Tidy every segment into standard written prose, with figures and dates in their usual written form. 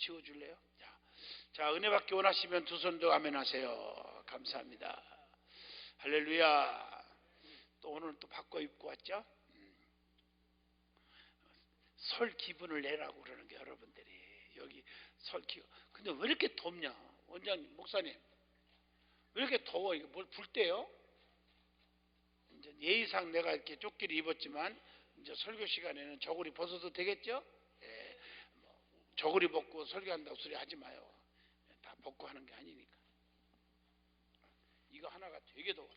치워줄래요? 자, 은혜 받기 원하시면 두 손도 아멘 하세요. 감사합니다. 할렐루야. 또 오늘 또 바꿔 입고 왔죠? 설 기분을 내라고 그러는 게 여러분들이 여기 설 기분. 근데 왜 이렇게 덥냐? 원장님, 목사님, 왜 이렇게 더워? 이거 뭘 불 때요? 이제 예의상 내가 이렇게 조끼를 입었지만 이제 설교 시간에는 저고리 벗어도 되겠죠? 예, 저고리 벗고 설교한다고 소리 하지 마요. 다 벗고 하는 게 아니니까. 이거 하나가 되게 더워.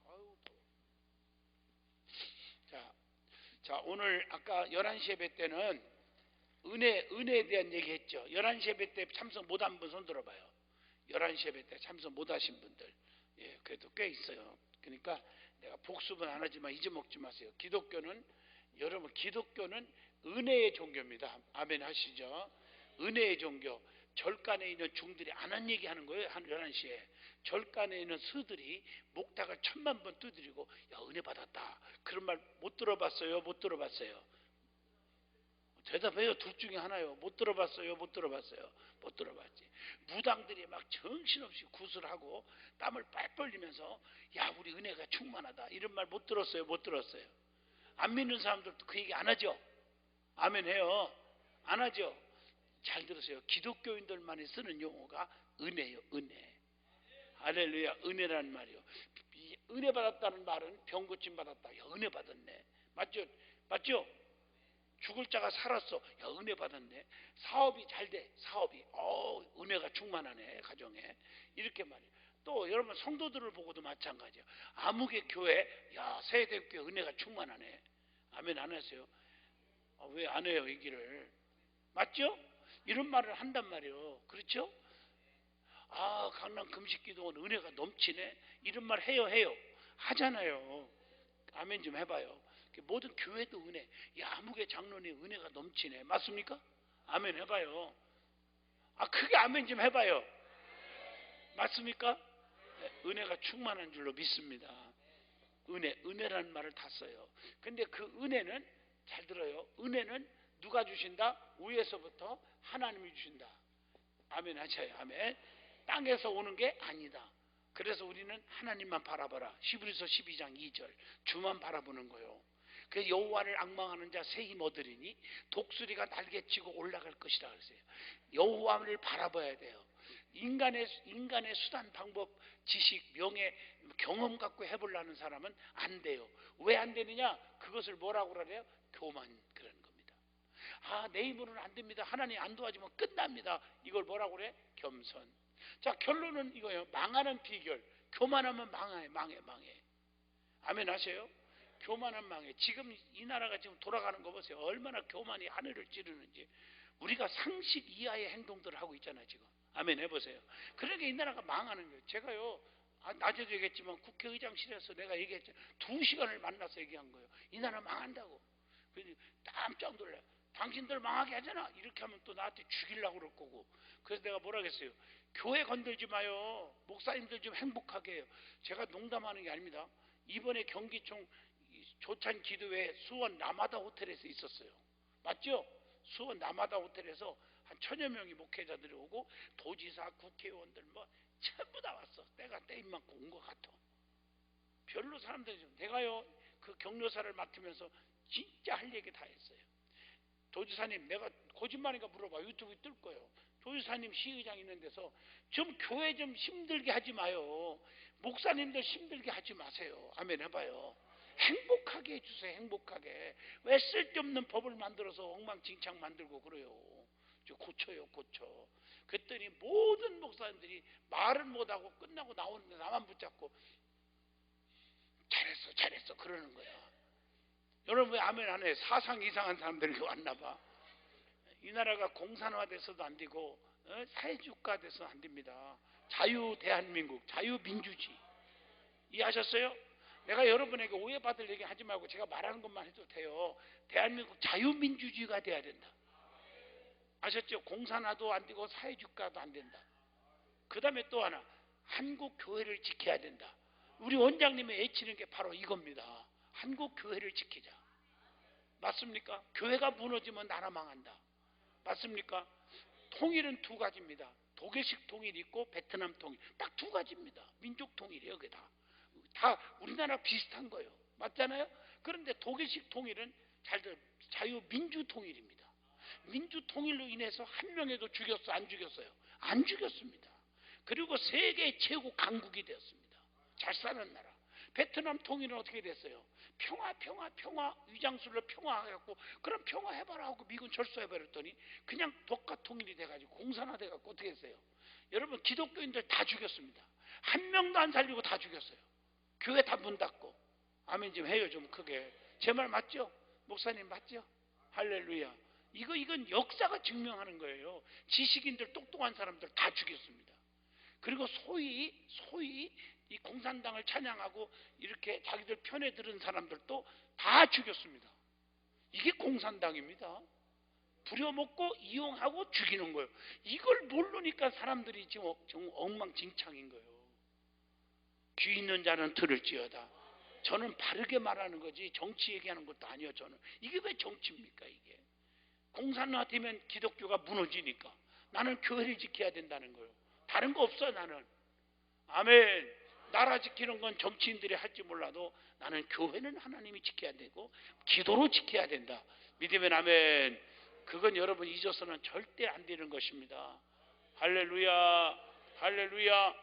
아유, 더워. 자, 오늘 아까 11시 예배 때는 은혜에 대한 얘기 했죠. 11시 예배 때 참석 못한 분 손 들어봐요. 11시 예배 때 참석 못하신 분들. 예, 그래도 꽤 있어요. 그러니까 내가 복습은 안 하지만 잊어먹지 마세요. 여러분, 기독교는 은혜의 종교입니다. 아멘 하시죠? 은혜의 종교. 절간에 있는 중들이 안 한 얘기 하는 거예요. 한 11시에. 절간에 있는 스들이 목탁을 1000만 번 두드리고, 야, 은혜 받았다. 그런 말 못 들어봤어요? 못 들어봤어요? 대답해요. 둘 중에 하나요. 못 들어봤어요? 못 들어봤어요? 못 들어봤지. 무당들이 막 정신없이 구슬하고 땀을 빨 벌리면서, 야, 우리 은혜가 충만하다. 이런 말 못 들었어요? 못 들었어요? 안 믿는 사람들도 그 얘기 안 하죠? 아멘 해요. 안 하죠? 잘 들으세요. 기독교인들만이 쓰는 용어가 은혜요. 은혜. 할렐루야. 은혜라는 말이요. 은혜 받았다는 말은 병 고침 받았다. 야, 은혜 받았네. 맞죠? 맞죠? 죽을 자가 살았어. 야, 은혜 받았네. 사업이 잘 돼. 사업이. 은혜가 충만하네. 가정에. 이렇게 말이에요. 또 여러분 성도들을 보고도 마찬가지예요. 아무개 교회, 야, 세대교회 은혜가 충만하네. 아멘 안 하세요? 왜 안 해요, 얘기를? 맞죠? 이런 말을 한단 말이에요. 그렇죠? 강남 금식기도원 은혜가 넘치네. 이런 말 해요. 하잖아요. 아멘 좀 해봐요. 모든 교회도 은혜. 아무개 장로님 은혜가 넘치네. 맞습니까? 아멘 해봐요. 크게 아멘 좀 해봐요. 맞습니까? 네, 은혜가 충만한 줄로 믿습니다. 은혜라는 말을 다 써요. 근데 그 은혜는 잘 들어요. 은혜는 누가 주신다? 위에서부터 하나님이 주신다. 아멘 하셔요. 아멘. 땅에서 오는 게 아니다. 그래서 우리는 하나님만 바라봐라. 히브리서 12장 2절 주만 바라보는 거요. 그 여호와를 앙망하는 자 새 힘 얻으리니 독수리가 날개치고 올라갈 것이라 그랬어요. 여호와를 바라봐야 돼요. 인간의 수단, 방법, 지식, 명예, 경험 갖고 해보려는 사람은 안 돼요. 왜 안 되느냐? 그것을 뭐라고 그래요? 교만. 그런 겁니다. 내 힘으로는 안 됩니다. 하나님 안 도와주면 끝납니다. 이걸 뭐라고 그래? 겸손. 자, 결론은 이거예요. 망하는 비결. 교만하면 망해. 아멘 하세요? 교만은 망해. 지금 이 나라가 지금 돌아가는 거 보세요. 얼마나 교만이 하늘을 찌르는지. 우리가 상식 이하의 행동들을 하고 있잖아요, 지금. 아멘 해보세요. 그러니까 이 나라가 망하는 거예요. 제가요, 낮에도 얘기했지만 국회의장실에서 내가 얘기했죠. 2시간을 만나서 얘기한 거예요. 이 나라 망한다고. 깜짝 놀라요. 당신들 망하게 하잖아. 이렇게 하면 또 나한테 죽이려고 그럴 거고. 그래서 내가 뭐라 그랬어요. 교회 건들지 마요. 목사님들 좀 행복하게 해요. 제가 농담하는 게 아닙니다. 이번에 경기총 조찬 기도회 수원 라마다 호텔에서 있었어요. 맞죠? 수원 라마다 호텔에서 한 1000여 명이 목회자들이 오고 도지사, 국회의원들 뭐 전부 다 왔어. 때가 때인 만큼 온 것 같아. 별로 사람들이 좀 내가요 그 격려사를 맡으면서 진짜 할 얘기 다 했어요. 도지사님, 내가 거짓말인가 물어봐. 유튜브에 뜰 거예요. 도지사님 시의장 있는 데서 좀 교회 좀 힘들게 하지 마요. 목사님들 힘들게 하지 마세요. 아멘 해봐요. 행복하게 해주세요. 행복하게. 왜 쓸데없는 법을 만들어서 엉망진창 만들고 그래요. 고쳐요. 그랬더니 모든 목사님들이 말은 못하고 끝나고 나오는데 나만 붙잡고 잘했어 그러는 거야. 여러분 왜 아멘 안 해? 사상 이상한 사람들이 왔나 봐. 이 나라가 공산화돼서도 안 되고 사회주가 돼서 안 됩니다. 자유 대한민국, 자유민주주의. 이해하셨어요? 내가 여러분에게 오해받을 얘기 하지 말고 제가 말하는 것만 해도 돼요. 대한민국 자유민주주의가 돼야 된다. 아셨죠? 공산화도 안 되고 사회주가도 안 된다. 그 다음에 또 하나, 한국교회를 지켜야 된다. 우리 원장님이 외치는 게 바로 이겁니다. 한국교회를 지키자. 맞습니까? 교회가 무너지면 나라 망한다. 맞습니까? 통일은 두 가지입니다. 독일식 통일이 있고 베트남 통일. 딱 두 가지입니다. 민족 통일이에요. 그게 다 우리나라 비슷한 거예요. 맞잖아요? 그런데 독일식 통일은 자유민주 통일입니다. 민주 통일로 인해서 한 명에도 죽였어? 안 죽였어요? 안 죽였습니다. 그리고 세계 최고 강국이 되었습니다. 잘 사는 나라. 베트남 통일은 어떻게 됐어요? 평화 위장술로 평화해갖고 그럼 평화해봐라 하고 미군 철수해버렸더니 그냥 독가 통일이 돼가지고 공산화돼갖고 어떻게 했어요? 여러분 기독교인들 다 죽였습니다. 한 명도 안 살리고 다 죽였어요. 교회 다 문 닫고. 아멘 좀 해요. 좀 크게. 제 말 맞죠? 목사님 맞죠? 할렐루야. 이건 역사가 증명하는 거예요. 지식인들 똑똑한 사람들 다 죽였습니다. 그리고 소위 이 공산당을 찬양하고 이렇게 자기들 편에 들은 사람들도 다 죽였습니다. 이게 공산당입니다. 부려먹고 이용하고 죽이는 거예요. 이걸 모르니까 사람들이 지금 엉망진창인 거예요. 귀 있는 자는 들을지어다. 저는 바르게 말하는 거지 정치 얘기하는 것도 아니에요. 저는 이게 왜 정치입니까? 이게 공산화되면 기독교가 무너지니까 나는 교회를 지켜야 된다는 거예요. 다른 거 없어. 나는 아멘. 나라 지키는 건 정치인들이 할지 몰라도 나는 교회는 하나님이 지켜야 되고 기도로 지켜야 된다. 믿으면 아멘. 그건 여러분 잊어서는 절대 안 되는 것입니다. 할렐루야. 할렐루야.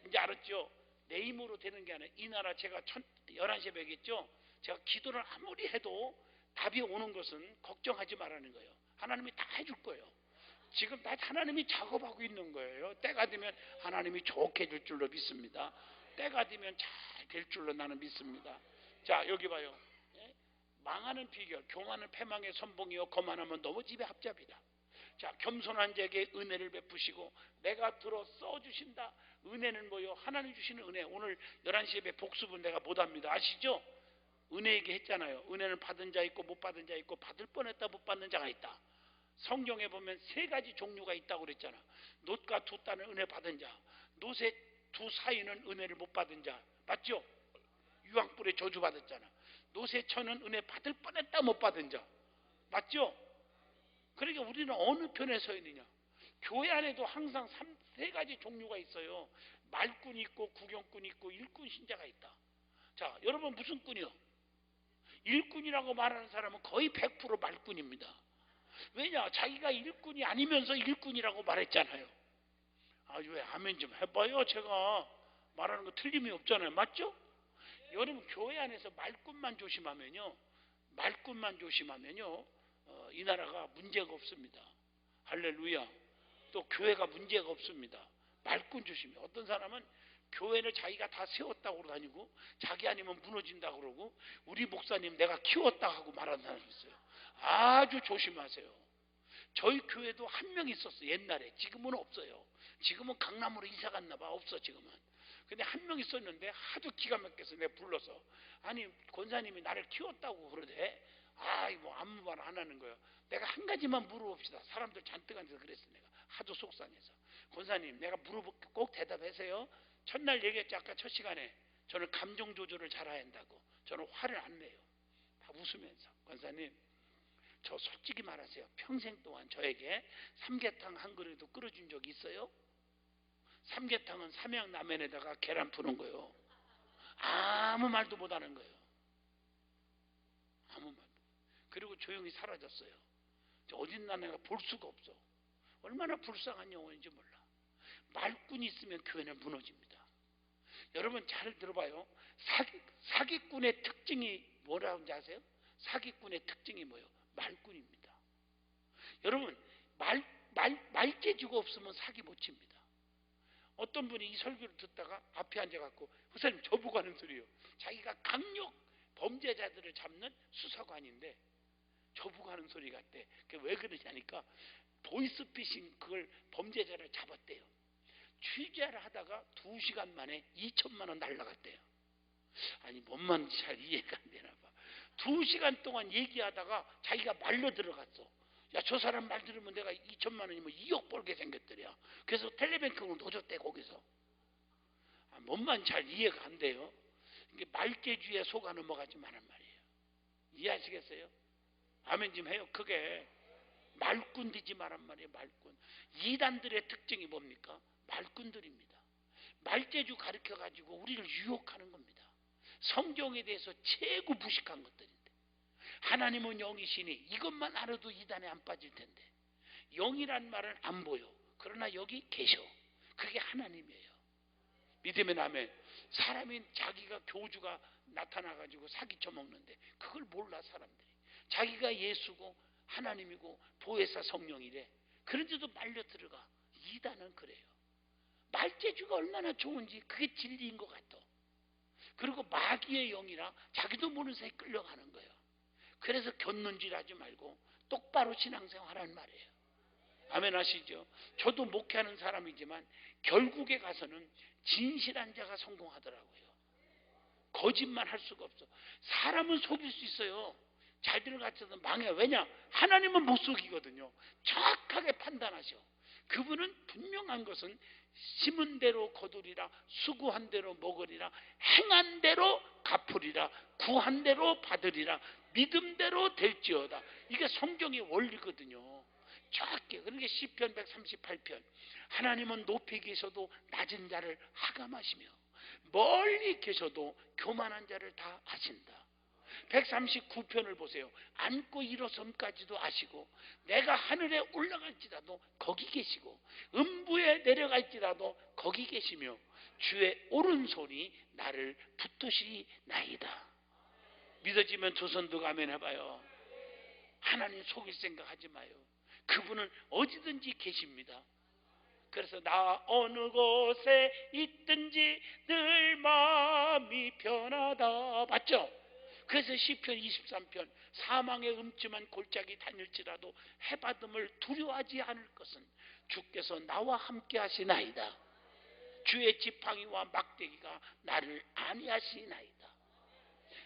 이제 알았죠? 내 힘으로 되는 게 아니라 이 나라 제가 11시에 뵙겠죠? 제가 기도를 아무리 해도 답이 오는 것은 걱정하지 말라는 거예요. 하나님이 다 해줄 거예요. 지금 다 하나님이 작업하고 있는 거예요. 때가 되면 하나님이 좋게 해줄 줄로 믿습니다. 때가 되면 잘 될 줄로 나는 믿습니다. 자, 여기 봐요. 망하는 비결. 교만은 패망의 선봉이요 거만하면 너무 집에 합잡이다. 자, 겸손한 자에게 은혜를 베푸시고 내가 들어 써주신다. 은혜는 뭐요? 하나님 주시는 은혜. 오늘 11시 예배 복습은 내가 못합니다. 아시죠? 은혜 얘기했잖아요. 은혜는 받은 자 있고 못 받은 자 있고 받을 뻔했다 못 받는 자가 있다. 성경에 보면 세 가지 종류가 있다고 그랬잖아. 놋과 두 딸은 은혜 받은 자, 놋의 두 사이는 은혜를 못 받은 자. 맞죠? 유황불에 저주받았잖아. 놋의 처는 은혜 받을 뻔했다 못 받은 자. 맞죠? 그러니까 우리는 어느 편에 서 있느냐. 교회 안에도 항상 세 가지 종류가 있어요. 말꾼이 있고 구경꾼이 있고 일꾼 신자가 있다. 자, 여러분 무슨 꾼이요? 일꾼이라고 말하는 사람은 거의 100% 말꾼입니다. 왜냐? 자기가 일꾼이 아니면서 일꾼이라고 말했잖아요. 아주 왜 아멘 좀 해봐요. 제가 말하는 거 틀림이 없잖아요. 맞죠? 여러분 교회 안에서 말꾼만 조심하면요. 이 나라가 문제가 없습니다. 할렐루야. 또 교회가 문제가 없습니다. 말꾼 조심해. 어떤 사람은 교회를 자기가 다 세웠다고 다니고 자기 아니면 무너진다고 그러고 우리 목사님 내가 키웠다 하고 말하는 사람이 있어요. 아주 조심하세요. 저희 교회도 한 명 있었어. 옛날에. 지금은 없어요. 지금은 강남으로 이사 갔나 봐. 없어 지금은. 근데 한 명 있었는데 하도 기가 막혀서 내가 불러서 아니 권사님이 나를 키웠다고 그러대. 뭐 아무 말 안 하는 거예요. 내가 한 가지만 물어봅시다. 사람들 잔뜩 앉아서 그랬어. 내가 하도 속상해서. 권사님 내가 물어볼게 꼭 대답하세요. 첫날 얘기했죠. 아까 첫 시간에 저는 감정 조절을 잘해야 한다고. 저는 화를 안 내요. 다 웃으면서. 권사님 저 솔직히 말하세요. 평생 동안 저에게 삼계탕 한 그릇도 끓여준 적이 있어요? 삼계탕은 삼양라면에다가 계란 푸는 거예요. 아무 말도 못하는 거예요. 아무 말도. 그리고 조용히 사라졌어요. 어딨나 내가 볼 수가 없어. 얼마나 불쌍한 영혼인지 몰라. 말꾼이 있으면 교회는 무너집니다. 여러분 잘 들어봐요. 사기꾼의 특징이 뭐라는지 아세요? 사기꾼의 특징이 뭐예요? 말꾼입니다. 여러분 말재주가 없으면 사기 못 칩니다. 어떤 분이 이 설교를 듣다가 앞에 앉아갖고 목사님 저보고 하는 소리예요. 자기가 강력 범죄자들을 잡는 수사관인데 저보고 하는 소리 같대. 그게 왜 그러냐니까 보이스피싱 그걸 범죄자를 잡았대요. 취재를 하다가 2시간 만에 2천만 원 날라갔대요. 아니 뭔 말인지 잘 이해가 안 되나 봐. 2시간 동안 얘기하다가 자기가 말려 들어갔어. 야, 저 사람 말 들으면 내가 2천만 원이면 2억 벌게 생겼더래요. 그래서 텔레뱅크를 놓줬대 거기서. 뭔 말인지 잘 이해가 안 돼요. 이게 말재주에 속아 넘어가지 말란 말이에요. 이해하시겠어요? 아멘 좀 해요. 크게. 말꾼 되지 말란 말이에요. 말꾼. 이단들의 특징이 뭡니까? 말꾼들입니다. 말재주 가르쳐가지고 우리를 유혹하는 겁니다. 성경에 대해서 최고 무식한 것들인데, 하나님은 영이시니 이것만 알아도 이단에 안 빠질 텐데, 영이란 말은 안 보여. 그러나 여기 계셔. 그게 하나님이에요. 믿으면 아멘. 사람이 자기가 교주가 나타나가지고 사기쳐 먹는데 그걸 몰라. 사람들이 자기가 예수고 하나님이고 보혜사 성령이래. 그런데도 말려 들어가. 이단은 그래요. 말재주가 얼마나 좋은지 그게 진리인 것 같아. 그리고 마귀의 영이라 자기도 모르는 사이에 끌려가는 거예요. 그래서 곁눈질 하지 말고 똑바로 신앙생활하는 말이에요. 아멘 하시죠? 저도 목회하는 사람이지만 결국에 가서는 진실한 자가 성공하더라고요. 거짓말 할 수가 없어. 사람은 속일 수 있어요. 잘들 같아도 망해. 왜냐? 하나님은 못 속이거든요. 정확하게 판단하셔. 그분은 분명한 것은 심은 대로 거두리라, 수고한 대로 먹으리라, 행한 대로 갚으리라, 구한 대로 받으리라, 믿음대로 될지어다. 이게 성경의 원리거든요. 정확히. 그러니까 시편 138편, 하나님은 높이 계셔도 낮은 자를 하감하시며 멀리 계셔도 교만한 자를 다 아신다. 139편을 보세요. 앉고 일어섬까지도 아시고, 내가 하늘에 올라갈지라도 거기 계시고 음부에 내려갈지라도 거기 계시며 주의 오른손이 나를 붙드시나이다. 믿어지면 두 손 들고 아멘 해봐요. 하나님 속일 생각하지 마요. 그분은 어디든지 계십니다. 그래서 나 어느 곳에 있든지 늘 마음이 편하다. 맞죠? 그래서 시편 23편, 사망의 음침한 골짜기 다닐지라도 해받음을 두려워하지 않을 것은 주께서 나와 함께 하시나이다. 주의 지팡이와 막대기가 나를 안위하시나이다.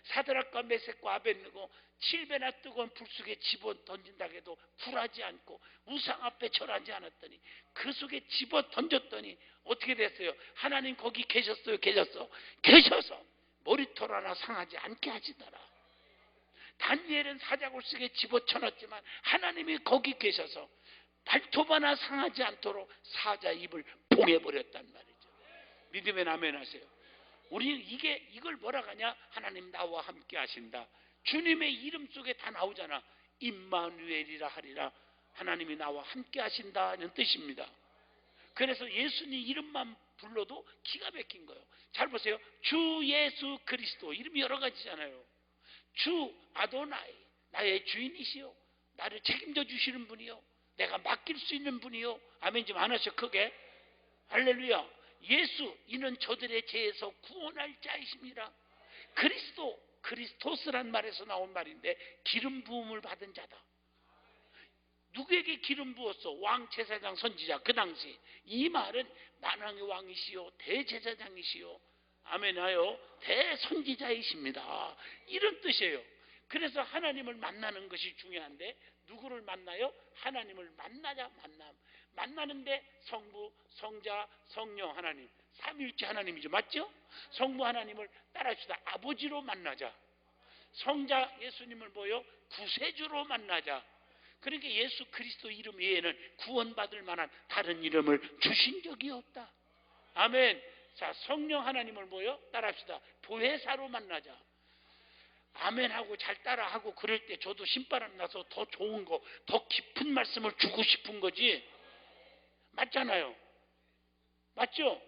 사드락과 메섹과 아벳느고 7배나 뜨거운 불 속에 집어 던진다고 해도 굴하지 않고 우상 앞에 절하지 않았더니 그 속에 집어 던졌더니 어떻게 됐어요? 하나님 거기 계셨어요? 계셔서 머리털 하나 상하지 않게 하시더라. 다니엘은 사자굴 속에 집어쳐넣었지만 하나님이 거기 계셔서 발톱 하나 상하지 않도록 사자 입을 봉해버렸단 말이죠. 믿으면 아멘 하세요. 우리는 이걸 뭐라 하냐? 하나님 나와 함께 하신다. 주님의 이름 속에 다 나오잖아. 임마누엘이라 하리라. 하나님이 나와 함께 하신다는 뜻입니다. 그래서 예수님 이름만 불러도 기가 막힌 거예요. 잘 보세요. 주 예수 그리스도 이름이 여러 가지잖아요. 주 아도나이, 나의 주인이시요, 나를 책임져 주시는 분이요, 내가 맡길 수 있는 분이요. 아멘 좀 안 하셔 크게. 할렐루야. 예수, 이는 저들의 죄에서 구원할 자이십니다. 그리스도, 그리스토스란 말에서 나온 말인데 기름 부음을 받은 자다. 누구에게 기름 부었어? 왕, 제사장, 선지자. 그 당시 이 말은 만왕의 왕이시요 대제사장이시요, 아멘하여 대선지자이십니다. 이런 뜻이에요. 그래서 하나님을 만나는 것이 중요한데 누구를 만나요? 하나님을 만나자. 만나는데 성부, 성자, 성령 하나님, 삼위일체 하나님이죠. 맞죠? 성부 하나님을 따라합시다. 아버지로 만나자. 성자 예수님을 뭐요? 구세주로 만나자. 그러니까 예수 그리스도 이름 외에는 구원받을 만한 다른 이름을 주신 적이 없다. 아멘. 자, 성령 하나님을 뭐요? 따라합시다. 보혜사로 만나자. 아멘하고 잘 따라하고 그럴 때 저도 신바람 나서 더 좋은 거, 더 깊은 말씀을 주고 싶은 거지. 맞잖아요. 맞죠?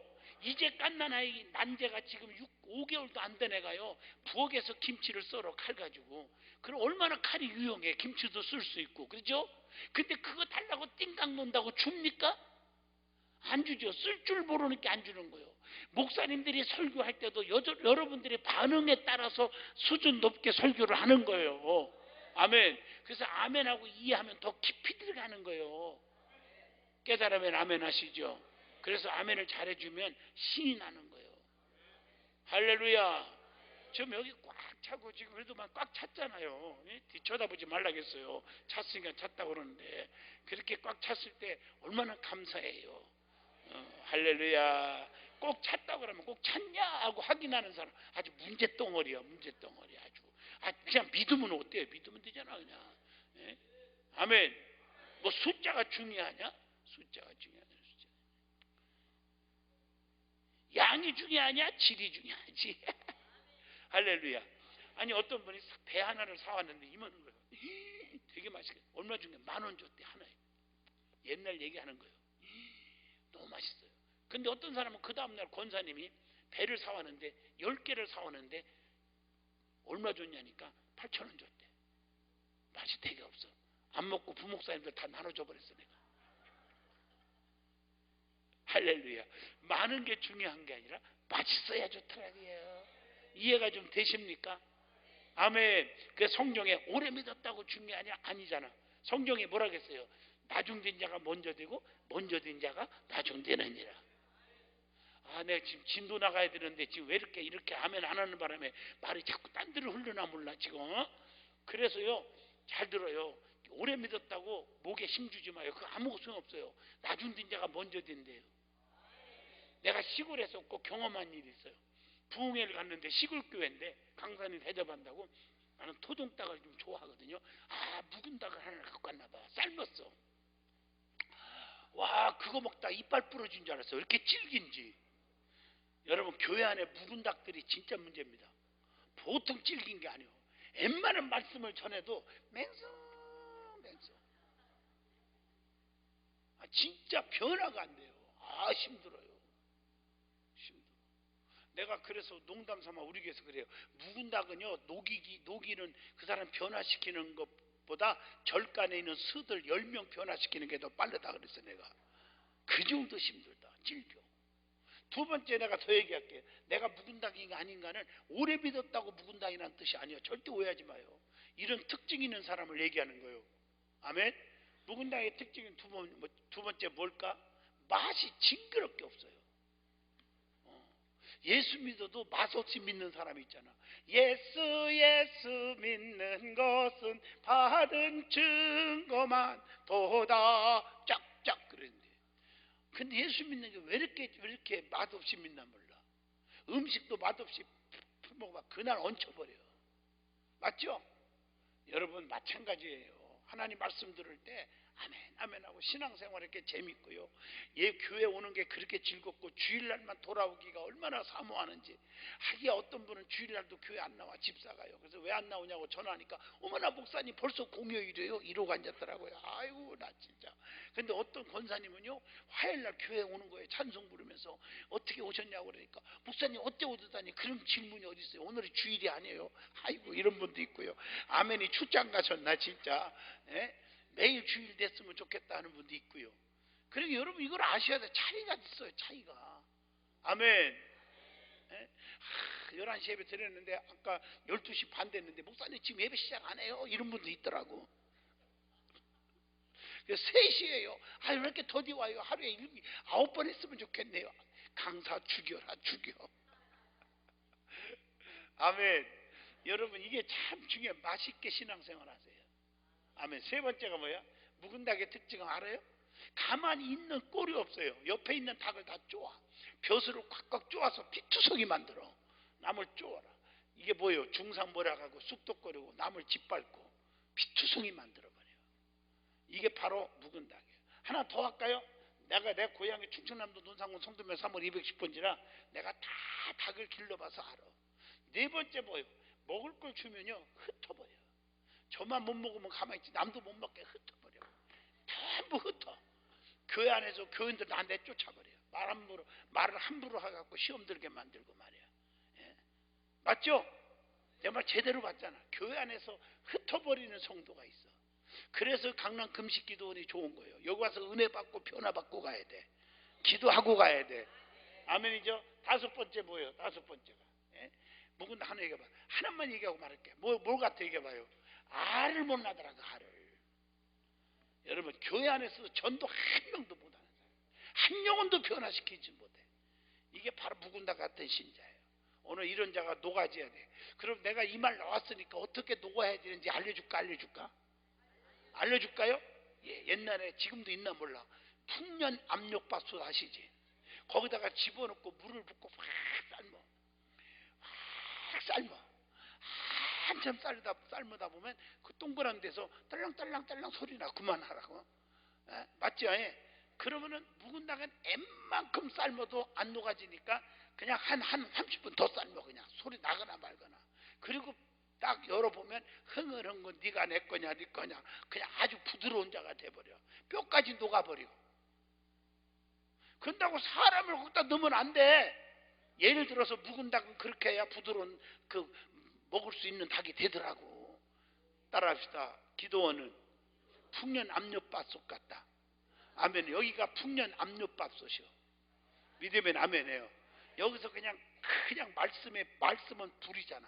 이제 깐난 아이 난제가 지금 5개월도 안 된 애가요, 부엌에서 김치를 썰어 칼 가지고. 그럼 얼마나 칼이 유용해. 김치도 쓸 수 있고. 그렇죠? 근데 그거 달라고 띵강 논다고 줍니까? 안 주죠. 쓸 줄 모르는 게 안 주는 거예요. 목사님들이 설교할 때도 여러분들의 반응에 따라서 수준 높게 설교를 하는 거예요. 아멘. 그래서 아멘하고 이해하면 더 깊이 들어가는 거예요. 깨달으면 아멘 하시죠. 그래서 아멘을 잘해주면 신이 나는 거예요. 할렐루야. 지금 여기 꽉 차고 지금 그래도 막 꽉 찼잖아요. 뒤쳐다보지 말라겠어요. 찼으니까 찼다고 그러는데 그렇게 꽉 찼을 때 얼마나 감사해요. 할렐루야. 꼭 찼다고 그러면 꼭 찼냐 하고 확인하는 사람 아주 문제덩어리야. 문제덩어리 아주. 그냥 믿으면 어때요? 믿으면 되잖아 그냥. 예? 아멘. 뭐 숫자가 중요하냐? 숫자가 중요하냐? 숫자. 양이 중요하냐? 질이 중요하지. 할렐루야. 아니 어떤 분이 배 하나를 사왔는데 이만한 거예요. 되게 맛있게. 얼마 중에 10,000원 줬대 하나에. 옛날 얘기하는 거예요. 너무 맛있어요. 근데 어떤 사람은 그 다음날 권사님이 배를 사왔는데 10개를 사왔는데 얼마 줬냐니까 8,000원 줬대. 맛이 되게 없어. 안 먹고 부목사님들 다 나눠줘 버렸어 내가. 할렐루야. 많은 게 중요한 게 아니라 맛있어야 좋더라고요. 이해가 좀 되십니까? 아멘. 그 성경에 오래 믿었다고 중요하냐? 아니잖아. 성경에 뭐라 그랬어요? 나중된 자가 먼저 되고 먼저 된 자가 나중되느니라. 아, 내가 지금 진도 나가야 되는데 지금 왜 이렇게 아멘 안 하는 바람에 말이 자꾸 딴 데로 흘러나 몰라 지금. 그래서요, 잘 들어요. 오래 믿었다고 목에 힘주지 마요. 그거 아무 소용없어요. 나중된 자가 먼저 된대요. 내가 시골에서 꼭 경험한 일이 있어요. 부흥회를 갔는데 시골 교회인데 강사님 대접한다고 나는 토종닭을 좀 좋아하거든요. 아, 묵은 닭을 하나 갖고 갔나 봐. 삶았어. 와, 그거 먹다 이빨 부러진 줄 알았어. 왜 이렇게 질긴지. 여러분, 교회 안에 묵은 닭들이 진짜 문제입니다. 보통 질긴 게 아니에요. 웬만한 말씀을 전해도 맹성. 아, 진짜 변화가 안 돼요. 아, 힘들어요. 내가 그래서 농담 삼아 우리 교회에서 그래요. 묵은 닭은요, 녹이는 그 사람 변화시키는 것보다 절간에 있는 수들 10명 변화시키는 게 더 빠르다 그랬어 내가. 그 정도 힘들다. 질겨. 두 번째 내가 더 얘기할게. 내가 묵은 닭인가 아닌가는 오래 믿었다고 묵은 닭이라는 뜻이 아니에요. 절대 오해하지 마요. 이런 특징 있는 사람을 얘기하는 거예요. 아멘. 묵은 닭의 특징은 두 번째 뭘까? 맛이 징그럽게 없어요. 예수 믿어도 맛없이 믿는 사람이 있잖아. 예수 믿는 것은 받은 증거만 도다 쫙쫙 그랬는데, 근데 예수 믿는 게 왜 이렇게 맛없이 믿나 몰라. 음식도 맛없이 먹어봐. 그날 얹혀버려. 맞죠? 여러분 마찬가지예요. 하나님 말씀 들을 때 아멘 하고 신앙생활 이렇게 재밌고요. 교회 오는 게 그렇게 즐겁고 주일날만 돌아오기가 얼마나 사모하는지. 하기야 어떤 분은 주일날도 교회 안 나와. 집사가요. 그래서 왜 안 나오냐고 전화하니까 어머나 목사님 벌써 공휴일이에요. 이러고 앉았더라고요. 아이고 나 진짜. 근데 어떤 권사님은요, 화요일날 교회 오는 거예요. 찬송 부르면서. 어떻게 오셨냐고 그러니까 목사님 어때 오셨다니. 그런 질문이 어디 있어요. 오늘이 주일이 아니에요. 아이고 이런 분도 있고요. 아멘이 출장 가셨나 진짜. 예? 매일 주일 됐으면 좋겠다 하는 분도 있고요. 그러니까 여러분 이걸 아셔야 돼. 차이가 있어요. 차이가. 아멘. 예? 11시 예배 드렸는데 아까 12시 반 됐는데 목사님 지금 예배 시작 안 해요? 이런 분도 있더라고. 3시에요. 아, 왜 이렇게 더디 와요? 하루에 9번 했으면 좋겠네요. 강사 죽여라 죽여. 아멘. 여러분 이게 참 중요해. 맛있게 신앙생활 하세요. 아멘. 세 번째가 뭐야? 묵은 닭의 특징은 알아요? 가만히 있는 꼴이 없어요. 옆에 있는 닭을 다 쪼아. 벼슬을 꽉꽉 쪼아서 피투성이 만들어. 남을 쪼아라. 이게 뭐예요? 중상모략하고 쑥덕거리고 남을 짓밟고 피투성이 만들어버려요. 이게 바로 묵은 닭이에요. 하나 더 할까요? 내 고향이 충청남도 논산군 성도면 3월 210번지라 내가 다 닭을 길러봐서 알아. 네 번째 뭐예요? 먹을 걸 주면요 흩어버려. 저만 못 먹으면 가만히 있지. 남도 못 먹게 흩어버려. 전부 흩어. 교회 안에서 교인들 다 내쫓아버려. 말을 함부로 해갖고 시험 들게 만들고 말이야. 예? 맞죠? 내 말 제대로 봤잖아. 교회 안에서 흩어버리는 성도가 있어. 그래서 강남 금식기도원이 좋은 거예요. 여기 와서 은혜 받고 변화 받고 가야 돼. 기도하고 가야 돼. 아멘이죠? 다섯 번째 뭐예요? 다섯 번째가. 예? 묵은 하나 얘기해봐. 하나만 얘기하고 말할게. 뭘 같아 얘기해봐요. 알을 못 나더라고. 알을. 여러분 교회 안에서 전도 한 명도 못하는 사람, 한 영혼도 변화시키지 못해. 이게 바로 묵은 닭 같은 신자예요. 오늘 이런 자가 녹아져야 돼. 그럼 내가 이 말 나왔으니까 어떻게 녹아야 되는지 알려줄까? 알려줄까요? 예, 옛날에 지금도 있나 몰라. 풍년 압력밥솥 아시지? 거기다가 집어넣고 물을 붓고 확 삶아. 한참 삶다 보면 그 동그란 데서 딸랑딸랑 소리 나. 그만하라고. 맞죠? 예. 그러면은 묵은 닭은 웬만큼 삶아도 안 녹아지니까 그냥 한 30분 더 삶아. 그냥 소리 나거나 말거나. 그리고 딱 열어보면 흥얼흥얼 네가 내 거냐 네 거냐 그냥 아주 부드러운 자가 돼버려. 뼈까지 녹아버리고. 그런다고 사람을 거기다 넣으면 안 돼. 예를 들어서 묵은 닭은 그렇게 해야 부드러운 먹을 수 있는 닭이 되더라고. 따라합시다. 기도원은 풍년 압력밥솥 같다. 아멘. 여기가 풍년 압력밥솥이요. 믿으면 아멘해요. 여기서 그냥 말씀은 불이잖아.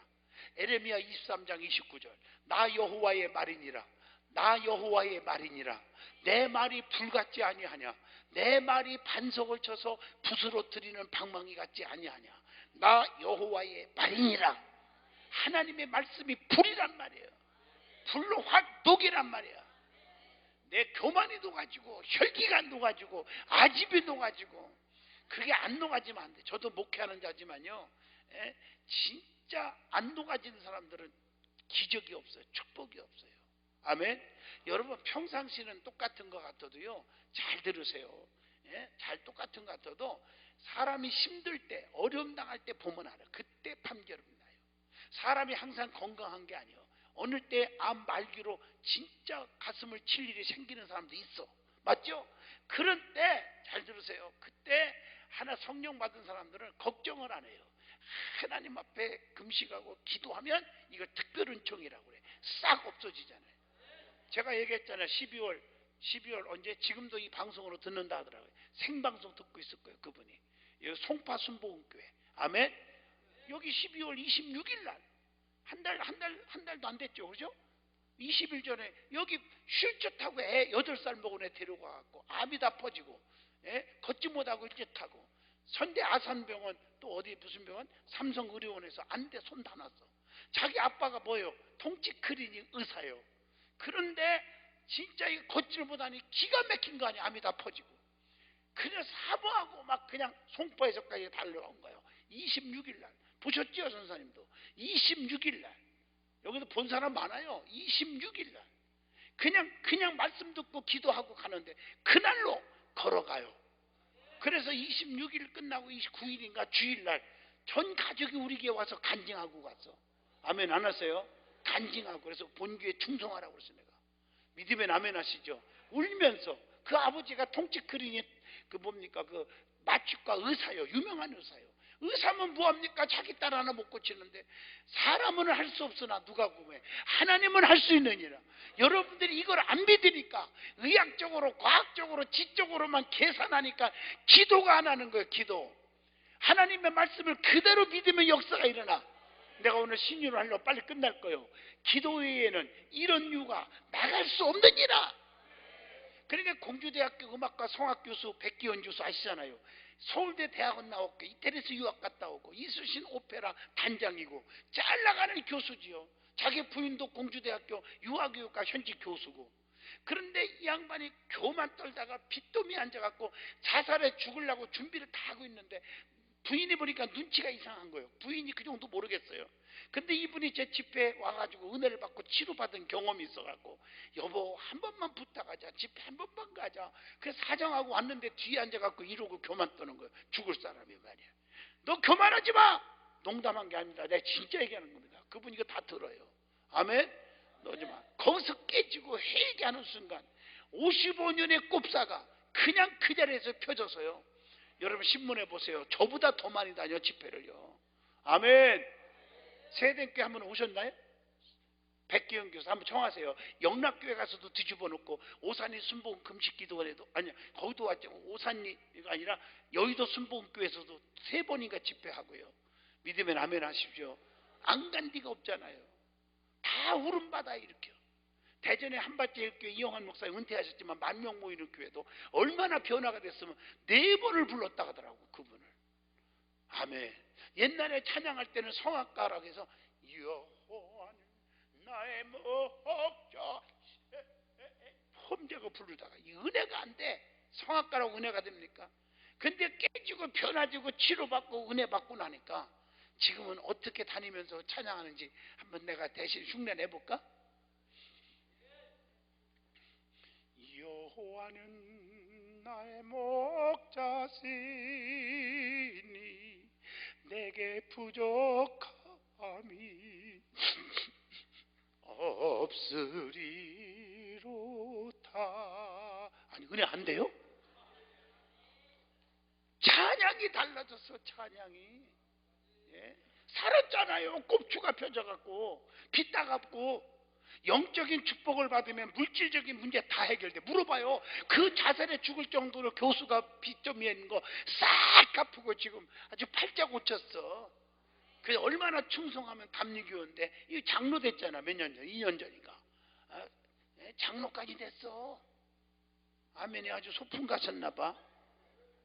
에레미야 23장 29절. 나 여호와의 말이니라. 나 여호와의 말이니라. 내 말이 불 같지 아니하냐. 내 말이 반석을 쳐서 부스러뜨리는 방망이 같지 아니하냐. 나 여호와의 말이니라. 하나님의 말씀이 불이란 말이에요. 불로 확 녹이란 말이야. 내 교만이 녹아지고 혈기가 녹아지고 아집이 녹아지고 그게 안 녹아지면 안 돼. 저도 목회하는 자지만요. 진짜 안 녹아지는 사람들은 기적이 없어요. 축복이 없어요. 아멘. 여러분 평상시는 똑같은 것 같아도요. 잘 들으세요. 잘 똑같은 것 같아도 사람이 힘들 때 어려움 당할 때 보면 알아요. 그때 판결이 나요. 사람이 항상 건강한 게 아니에요. 어느 때 암 말기로 진짜 가슴을 칠 일이 생기는 사람도 있어. 맞죠? 그런 때 잘 들으세요. 그때 하나 성령 받은 사람들은 걱정을 안 해요. 하나님 앞에 금식하고 기도하면 이거 특별 은총이라고 그래. 싹 없어지잖아요. 제가 얘기했잖아요. 12월 언제? 지금도 이 방송으로 듣는다 하더라고요. 생방송 듣고 있을 거예요. 그분이. 여기 송파 순복음교회. 아멘. 여기 12월 26일 날 한 달도 안 됐죠. 그죠? 20일 전에 여기 휠체어 타고 애 8살 먹은 애 데려가갖고 암이 다 퍼지고 걷지 못하고 일제 타고 선대 아산병원 또 어디 무슨 병원 삼성의료원에서 안 돼 손 다 놨어. 자기 아빠가 뭐예요? 통치클리닉 의사예요. 그런데 진짜 이거 걷지를 못하니 기가 막힌 거 아니야. 암이 다 퍼지고. 그래서 사모하고 막 그냥 송파에서까지 달려온 거예요. 26일 날 보셨죠 선사님도? 26일 날 여기도 본 사람 많아요. 26일 날 그냥 말씀 듣고 기도하고 가는데 그날로 걸어가요. 그래서 26일 끝나고 29일인가 주일날 전 가족이 우리 교회 와서 간증하고 갔어. 아멘 안 하세요? 간증하고. 그래서 본교에 충성하라고 그랬어. 내가 믿으면 아멘 하시죠. 울면서 그 아버지가 통치클리닉 그 마취과 의사요. 유명한 의사요. 의사면 뭐합니까? 자기 딸 하나 못 고치는데. 사람은 할 수 없으나 누가 구해? 하나님은 할 수 있느니라. 여러분들이 이걸 안 믿으니까 의학적으로 과학적으로 지적으로만 계산하니까 기도가 안 하는 거예요. 기도. 하나님의 말씀을 그대로 믿으면 역사가 일어나. 내가 오늘 신유를 하려고 빨리 끝날 거예요. 기도 외에는 이런 이유가 나갈 수 없느니라. 그러니까 공주대학교 음악과 성악 교수 백기현 교수 아시잖아요. 서울대 대학원 나왔고 이태리에서 유학 갔다 오고 이수신 오페라 단장이고 잘 나가는 교수지요. 자기 부인도 공주대학교 유아교육과 현직 교수고. 그런데 이 양반이 교만 떨다가 빚더미에 앉아갖고 자살해 죽으려고 준비를 다 하고 있는데 부인이 보니까 눈치가 이상한 거예요. 부인이 그 정도 모르겠어요. 근데 이분이 제 집회에 와가지고 은혜를 받고 치료받은 경험이 있어갖고 여보 한 번만 부탁하자. 집회 한 번만 가자. 그래서 사정하고 왔는데 뒤에 앉아갖고 이러고 교만 떠는 거예요. 죽을 사람이 말이야. 너 교만하지 마. 농담한 게 아닙니다. 내가 진짜 얘기하는 겁니다. 그분 이거 다 들어요. 아멘. 너지 마. 거기서 깨지고 회개하는 순간 55년의 꼽사가 그냥 그 자리에서 펴져서요. 여러분 신문에 보세요. 저보다 더 많이 다녀 집회를요. 아멘. 세대교회 한번 오셨나요? 백기영 교수 한번 청하세요. 영락교회 가서도 뒤집어 놓고 오산이 순복음 금식기도원에도 아니 거기도 왔죠. 오산이가 아니라 여의도 순복음교회에서도 3번인가 집회하고요. 믿으면 아멘 하십시오. 안 간 데가 없잖아요. 다 울음받아 일으켜. 대전에 한밭제일교회 이영환 목사님 은퇴하셨지만 10,000명 모이는 교회도 얼마나 변화가 됐으면 4번을 불렀다 하더라고 그분을. 아멘. 옛날에 찬양할 때는 성악가라고 해서 여호와는 나의 목자 험자고 부르다가 이 은혜가 안 돼. 성악가라고 은혜가 됩니까? 근데 깨지고 변화지고 치료받고 은혜 받고 나니까 지금은 어떻게 다니면서 찬양하는지 한번 내가 대신 흉내 내볼까? 보아는 나의 목자시니 내게 부족함이 없으리로다. 아니 은혜 안 돼요? 찬양이 달라졌어. 찬양이. 예? 살았잖아요. 꼽추가 펴져갖고 피 따갑고. 영적인 축복을 받으면 물질적인 문제 다 해결돼. 물어봐요. 그 자살에 죽을 정도로 교수가 빚점이 있는 거 싹 갚고 지금 아주 팔자 고쳤어. 그래서 얼마나 충성하면 담리교인데 이 장로 됐잖아. 몇 년 전, 2년 전인가. 장로까지 됐어. 아멘이 아주 소풍 가셨나 봐.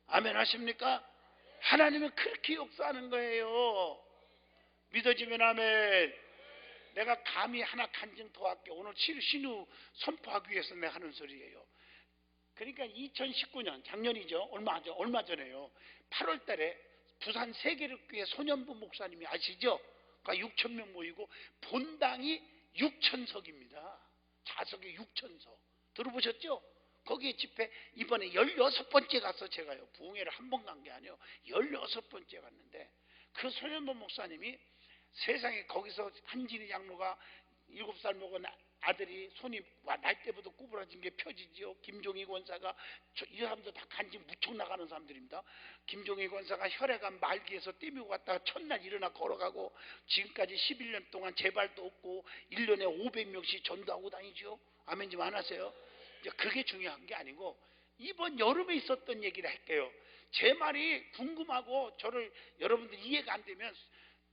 아멘 하십니까? 하나님은 그렇게 역사하는 거예요. 믿어지면 아멘. 내가 감히 하나 간증 더 할게. 오늘 신우 선포하기 위해서 내가 하는 소리예요. 그러니까 2019년 작년이죠. 얼마 전에요. 8월 달에 부산 세계력교회 소년부 목사님이 아시죠? 그러니까 6천 명 모이고 본당이 6천석입니다. 좌석이 6천석. 들어보셨죠? 거기에 집회 이번에 16번째 갔어. 제가요. 부흥회를 한 번 간 게 아니에요. 16번째 갔는데 그 소년부 목사님이 세상에 거기서 한진희 장로가 7살 먹은 아들이 손이 날 때부터 구부러진 게 펴지지요. 김종희 권사가 이 사람도 다 간증 무척 나가는 사람들입니다. 김종희 권사가 혈액암 말기에서 떼미고 갔다가 첫날 일어나 걸어가고 지금까지 11년 동안 재발도 없고 1년에 500명씩 전도하고 다니죠. 아멘 좀 안 하세요? 그게 중요한 게 아니고 이번 여름에 있었던 얘기를 할게요. 제 말이 궁금하고 저를 여러분들 이해가 안 되면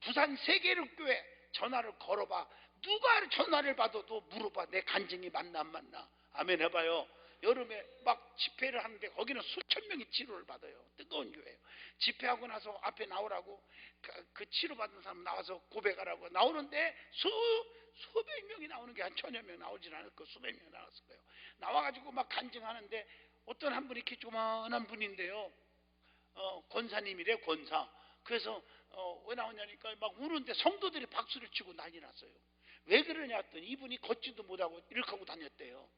부산 세계력교회 전화를 걸어봐. 누가 전화를 받아도 물어봐. 내 간증이 맞나 안 맞나. 아멘 해봐요. 여름에 막 집회를 하는데 거기는 수천 명이 치료를 받아요. 뜨거운 교회예요. 집회하고 나서 앞에 나오라고 그 치료받은 사람 나와서 고백하라고 나오는데 수백 명이 나오는 게 한 1000여 명 나오진 않을 거예요. 수백 명이 나왔을 거예요. 나와가지고 막 간증하는데 어떤 한 분이 이렇게 조그만한 분인데요. 권사님이래. 권사. 그래서 왜 나오냐니까 막 우는데 성도들이 박수를 치고 난리 났어요. 왜 그러냐 했더니 이분이 걷지도 못하고 이렇게 하고 다녔대요.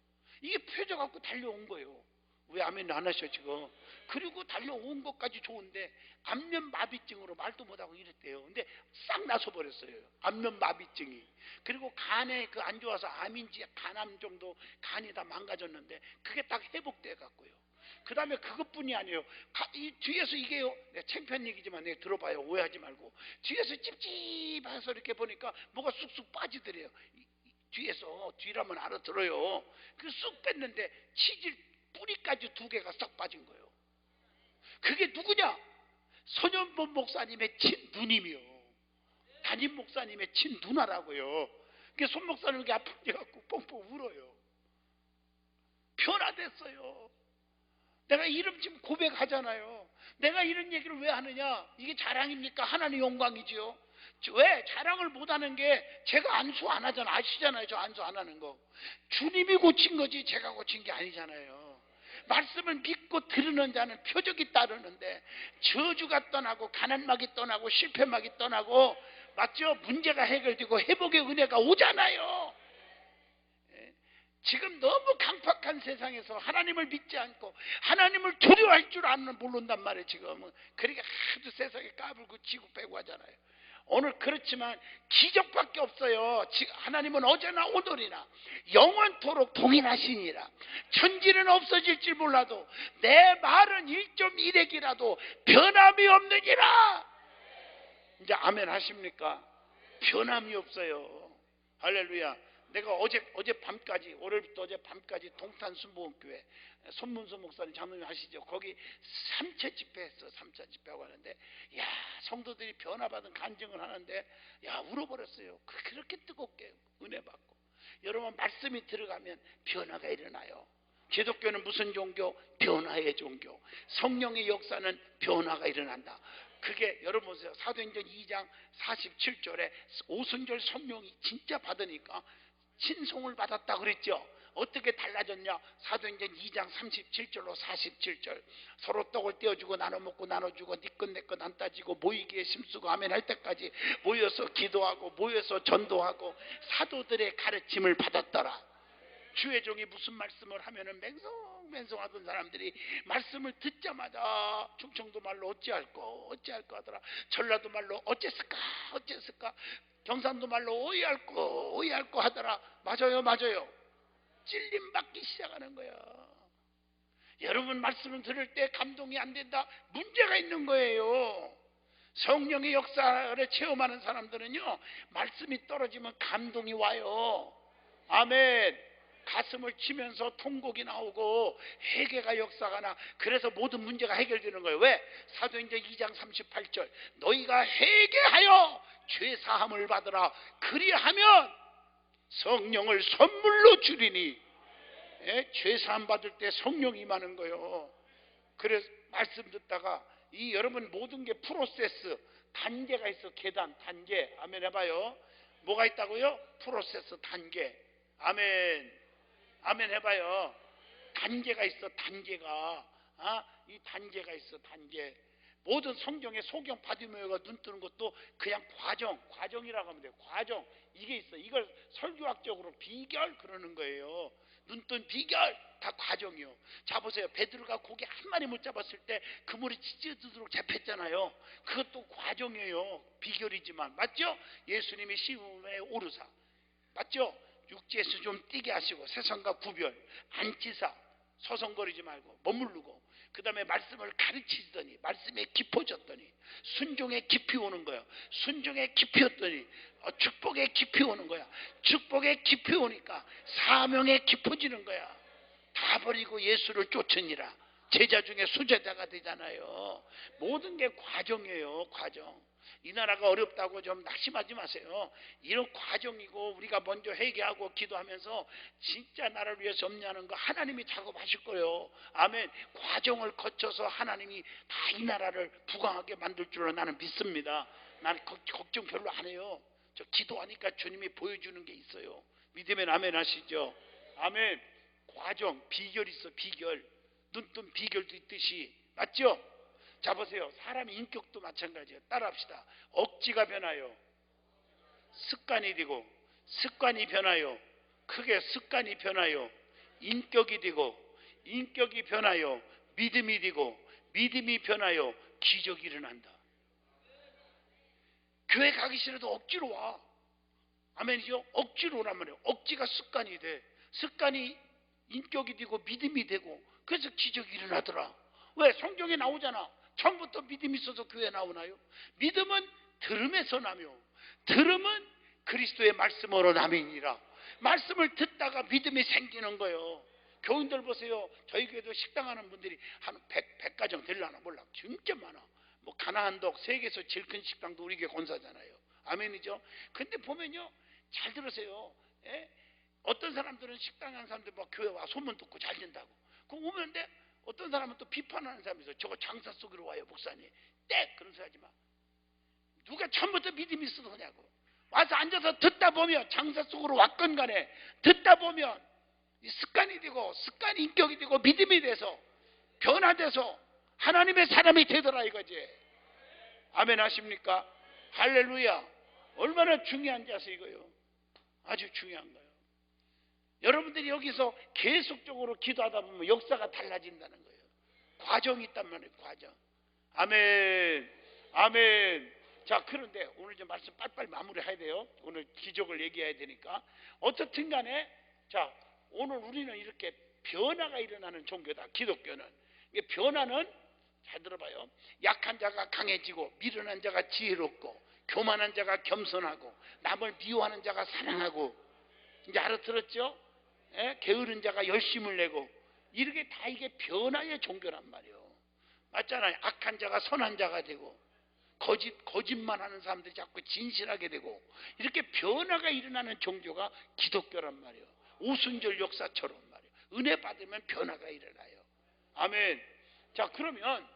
이게 펴져갖고 달려온 거예요. 왜 아멘 안 하셔 지금. 그리고 달려온 것까지 좋은데 안면마비증으로 말도 못하고 이랬대요. 근데 싹 나서버렸어요. 안면마비증이. 그리고 간에 그 안 좋아서 암인지 간암 정도 간이 다 망가졌는데 그게 딱 회복돼 갖고요. 그 다음에 그것뿐이 아니에요. 이 뒤에서 이게요. 내가 창피한 얘기지만 내가 들어봐요. 오해하지 말고. 뒤에서 찝찝해서 이렇게 보니까 뭐가 쑥쑥 빠지더래요. 뒤에서 뒤라면 알아들어요. 그 쑥 뺐는데 치질 뿌리까지 2개가 싹 빠진 거예요. 그게 누구냐? 선현본 목사님의 친누님이요. 담임 목사님의 친누나라고요. 그게 손 목사님 이렇게 아프게 갖고 뻥뻥 울어요. 변화됐어요. 내가 이름 지금 고백하잖아요. 내가 이런 얘기를 왜 하느냐? 이게 자랑입니까? 하나님 영광이지요. 왜? 자랑을 못하는 게 제가 안수 안 하잖아. 아시잖아요. 저 안수 안 하는 거. 주님이 고친 거지 제가 고친 게 아니잖아요. 말씀을 믿고 들으는 자는 표적이 따르는데 저주가 떠나고 가난막이 떠나고 실패막이 떠나고 맞죠? 문제가 해결되고 회복의 은혜가 오잖아요. 지금 너무 강팍한 세상에서 하나님을 믿지 않고 하나님을 두려워할 줄 아는 모른단 말이에요. 지금 그러니까 하도 세상에 까불고 지고 빼고 하잖아요. 오늘 그렇지만 기적밖에 없어요. 하나님은 어제나 오늘이나 영원토록 동일하시니라. 천지는 없어질지 몰라도 내 말은 1.1핵이라도 변함이 없느니라. 이제 아멘 하십니까? 변함이 없어요. 할렐루야. 내가 어제 밤까지, 월요일부터 어제 밤까지 동탄 순복음교회 손문수 목사님 장로님 아시죠? 거기 3차 집회했어. 3차 집회하고 하는데 야 성도들이 변화받은 간증을 하는데 야 울어버렸어요. 그렇게 뜨겁게 은혜 받고. 여러분 말씀이 들어가면 변화가 일어나요. 기독교는 무슨 종교? 변화의 종교. 성령의 역사는 변화가 일어난다. 그게 여러분 보세요. 사도행전 2장 47절에 오순절 성령이 진짜 받으니까 신송을 받았다 그랬죠. 어떻게 달라졌냐? 사도행전 2장 37절로 47절 서로 떡을 떼어주고 나눠 먹고 나눠주고 네 것 내 것 안 따지고 모이기에 힘쓰고 아멘 할 때까지 모여서 기도하고 모여서 전도하고 사도들의 가르침을 받았더라. 주의 종이 무슨 말씀을 하면은 풍성하던 사람들이 말씀을 듣자마자 충청도 말로 어찌할꼬 하더라. 전라도 말로 어째을까 경상도 말로 오이할꼬 하더라. 맞아요. 찔림받기 시작하는 거야. 여러분 말씀을 들을 때 감동이 안 된다, 문제가 있는 거예요. 성령의 역사를 체험하는 사람들은요, 말씀이 떨어지면 감동이 와요. 아멘. 가슴을 치면서 통곡이 나오고 회개가 역사가 나. 그래서 모든 문제가 해결되는 거예요. 왜? 사도행전 2장 38절 너희가 회개하여 죄사함을 받으라. 그리하면 성령을 선물로 주리니. 죄사함 받을 때 성령이 임하는 거예요. 그래서 말씀 듣다가 이 여러분 모든 게 프로세스, 단계가 있어. 계단, 단계. 아멘 해봐요. 뭐가 있다고요? 프로세스, 단계. 아멘 해봐요. 단계가 있어. 단계가. 이 단계가 있어. 단계. 모든 성경의 소경 바디메오가 눈 뜨는 것도 그냥 과정이라고 하면 돼요. 과정. 이게 있어. 이걸 설교학적으로 비결 그러는 거예요. 눈뜬 비결 다 과정이요. 자 보세요. 베드로가 고기 한 마리 못 잡았을 때 그물이 찢어지도록 잡혔잖아요. 그것도 과정이에요. 비결이지만. 맞죠? 예수님이 시험에 오르사. 맞죠? 육지에서 좀 뛰게 하시고 세상과 구별, 앉히사, 서성거리지 말고 머무르고, 그 다음에 말씀을 가르치시더니 말씀에 깊어졌더니 순종에 깊이 오는 거야. 순종에 깊이 왔더니 축복에 깊이 오는 거야. 축복에 깊이 오니까 사명에 깊어지는 거야. 다 버리고 예수를 쫓으니라. 제자 중에 수제자가 되잖아요. 모든 게 과정이에요. 과정. 이 나라가 어렵다고 좀 낙심하지 마세요. 이런 과정이고, 우리가 먼저 회개하고 기도하면서 진짜 나라를 위해서 염려하는 거 하나님이 작업하실 거예요. 아멘. 과정을 거쳐서 하나님이 다 이 나라를 부강하게 만들 줄로 나는 믿습니다. 나는 걱정 별로 안 해요. 저 기도하니까 주님이 보여주는 게 있어요. 믿으면 아멘 하시죠. 아멘. 과정, 비결 있어. 비결. 눈뜬 비결도 있듯이. 맞죠? 자 보세요. 사람의 인격도 마찬가지예요. 따라합시다. 억지가 변하여 습관이 되고, 습관이 변하여 크게 습관이 변하여 인격이 되고, 인격이 변하여 믿음이 되고, 믿음이 변하여 기적이 일어난다. 교회 가기 싫어도 억지로 와. 아멘이죠? 억지로 오란 말이에요. 억지가 습관이 돼. 습관이 인격이 되고 믿음이 되고, 그래서 기적이 일어나더라. 왜? 성경에 나오잖아. 처음부터 믿음이 있어서 교회에 나오나요? 믿음은 들음에서 나며, 들음은 그리스도의 말씀으로 남이니라. 말씀을 듣다가 믿음이 생기는 거예요. 교인들 보세요. 저희 교회도 식당하는 분들이 한 100가정 되려나 몰라. 진짜 많아. 뭐 가나안독 세계에서 제일 큰 식당도 우리 교회 권사잖아요. 아멘이죠? 근데 보면요, 잘 들으세요. 어떤 사람들은 식당 하는 사람들 막 교회 와 소문 듣고 잘 된다고. 그럼 오면데 어떤 사람은 또 비판하는 사람이 있어요. 저거 장사 속으로 와요 목사님. 땡! 그런 소리 하지 마. 누가 처음부터 믿음이 있어서 그냐고. 와서 앉아서 듣다 보면, 장사 속으로 왔건 간에 듣다 보면 습관이 되고, 습관이 인격이 되고, 믿음이 돼서 변화돼서 하나님의 사람이 되더라 이거지. 아멘 하십니까? 할렐루야. 얼마나 중요한 자세이고요. 아주 중요한 거예요. 여러분들이 여기서 계속적으로 기도하다 보면 역사가 달라진다는 거예요. 과정이 있단 말이에요. 과정. 아멘. 아멘. 자, 그런데 오늘 좀 말씀 빨리빨리 마무리해야 돼요. 오늘 기적을 얘기해야 되니까. 어떻든 간에, 자, 오늘 우리는 이렇게 변화가 일어나는 종교다. 기독교는. 이게 변화는, 잘 들어봐요. 약한 자가 강해지고, 미련한 자가 지혜롭고, 교만한 자가 겸손하고, 남을 미워하는 자가 사랑하고. 이제 알아들었죠? 게으른 자가 열심을 내고, 이렇게 다 이게 변화의 종교란 말이에요. 맞잖아요. 악한 자가 선한 자가 되고, 거짓만 하는 사람들이 자꾸 진실하게 되고, 이렇게 변화가 일어나는 종교가 기독교란 말이에요. 오순절 역사처럼 말이에요. 은혜 받으면 변화가 일어나요. 아멘. 자, 그러면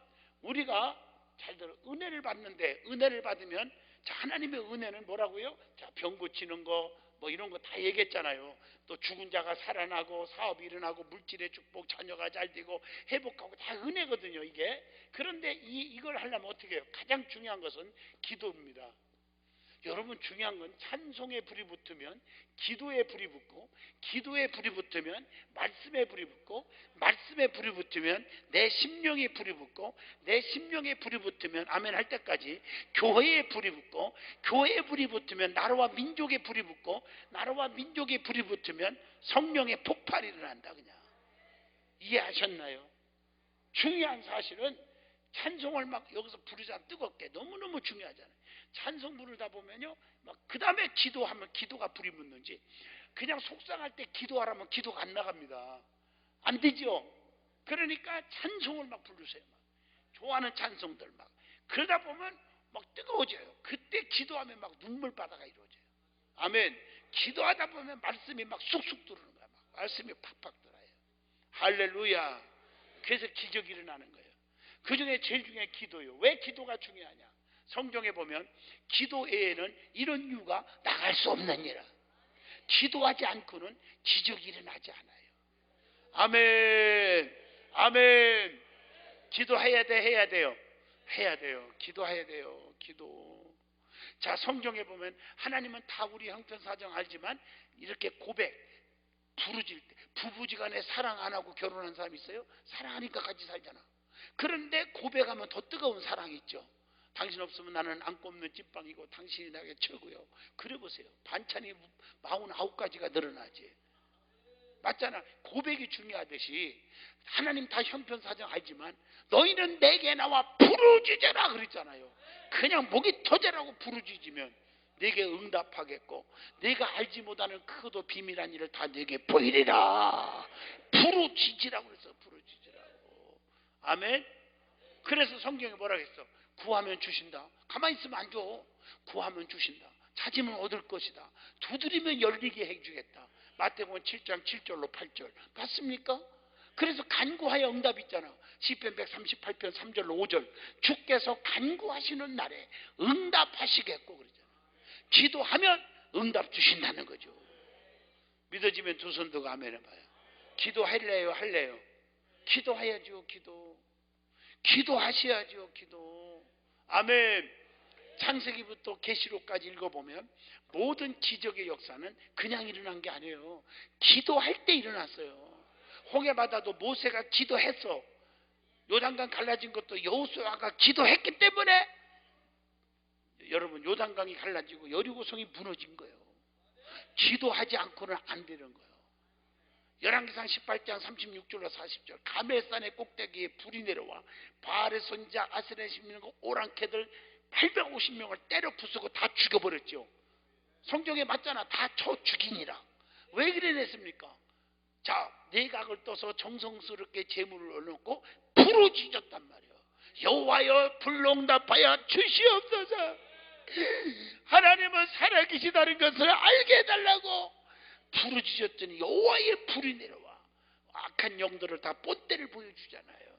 우리가 잘 들어. 은혜를 받는데, 은혜를 받으면, 자, 하나님의 은혜는 뭐라고요? 자, 병 고치는 거, 뭐 이런 거 다 얘기했잖아요. 또 죽은 자가 살아나고, 사업이 일어나고, 물질의 축복, 자녀가 잘 되고, 회복하고, 다 은혜거든요 이게. 그런데 이걸 하려면 어떻게 해요? 가장 중요한 것은 기도입니다. 여러분 중요한 건 찬송에 불이 붙으면 기도에 불이 붙고, 기도에 불이 붙으면 말씀에 불이 붙고, 말씀에 불이 붙으면 내 심령에 불이 붙고, 내 심령에 불이 붙으면 아멘 할 때까지 교회에 불이 붙고, 교회에 불이 붙으면 나라와 민족에 불이 붙고, 나라와 민족에 불이 붙으면 성령의 폭발이 일어난다. 그냥 이해하셨나요? 중요한 사실은 찬송을 막 여기서 부르자 뜨겁게 너무너무 중요하잖아요. 찬송 부르다 보면요, 막 그 다음에 기도하면 기도가 불이 붙는지, 그냥 속상할 때 기도하라면 기도가 안 나갑니다. 안 되죠. 그러니까 찬송을 막 부르세요. 막 좋아하는 찬송들 막 그러다 보면 막 뜨거워져요. 그때 기도하면 막 눈물바다가 이루어져요. 아멘. 기도하다 보면 말씀이 막 쑥쑥 들어오는 거야. 막 말씀이 팍팍 들어요. 할렐루야. 그래서 기적이 일어나는 거예요. 그 중에 제일 중요한 기도예요. 왜 기도가 중요하냐? 성경에 보면 기도 외에는 이런 이유가 나갈 수 없는 일이라. 기도하지 않고는 기적이 일어나지 않아요. 아멘. 아멘. 기도해야 돼. 해야 돼요. 해야 돼요. 기도해야 돼요. 기도. 자, 성경에 보면 하나님은 다 우리 형편사정 알지만 이렇게 고백, 부르질 때, 부부지간에 사랑 안 하고 결혼한 사람 있어요? 사랑하니까 같이 살잖아. 그런데 고백하면 더 뜨거운 사랑이 있죠. 당신 없으면 나는 안 꼽는 찐빵이고 당신이 나에게 최고요. 그래 보세요. 반찬이 49가지가 늘어나지. 맞잖아. 고백이 중요하듯이 하나님 다 형편사정 알지만 너희는 내게 나와 부르짖으라 그랬잖아요. 그냥 목이 터져라고 부르짖으면 내게 응답하겠고, 내가 알지 못하는 크고도 비밀한 일을 다 내게 보이리라. 부르짖으라고 그래서 부르짖으라고. 아멘. 그래서 성경에 뭐라고 했어? 구하면 주신다. 가만히 있으면 안 줘. 구하면 주신다. 찾으면 얻을 것이다. 두드리면 열리게 해주겠다. 마태복음 7장 7절로 8절 맞습니까? 그래서 간구하여 응답 있잖아. 시편 138편 3절로 5절 주께서 간구하시는 날에 응답하시겠고 그러잖아. 기도하면 응답 주신다는 거죠. 믿어지면 두 손 들고 아멘 해봐요. 기도할래요? 할래요? 기도해야죠. 기도하셔야죠. 기도. 아멘. 창세기부터 계시록까지 읽어보면 모든 기적의 역사는 그냥 일어난 게 아니에요. 기도할 때 일어났어요. 홍해바다도 모세가 기도했어. 요단강 갈라진 것도 여호수아가 기도했기 때문에 여러분 요단강이 갈라지고 여리고성이 무너진 거예요. 기도하지 않고는 안 되는 거예요. 열왕기상 18장 36절로 40절 가멜산의 꼭대기에 불이 내려와 바알의 손자 아스레 심는 오랑캐들 850명을 때려 부수고 다 죽여버렸죠. 성경에 맞잖아. 다 쳐 죽이니라. 왜 그래냈습니까? 자, 내각을 떠서 정성스럽게 제물을 올려놓고 부르짖었단 말이에요. 여호와여 불응답하여 주시옵소서. 하나님은 살아계시다는 것을 알게 해달라고 부르짖었더니 여호와의 불이 내려와 악한 영들을 다 본때를 보여주잖아요.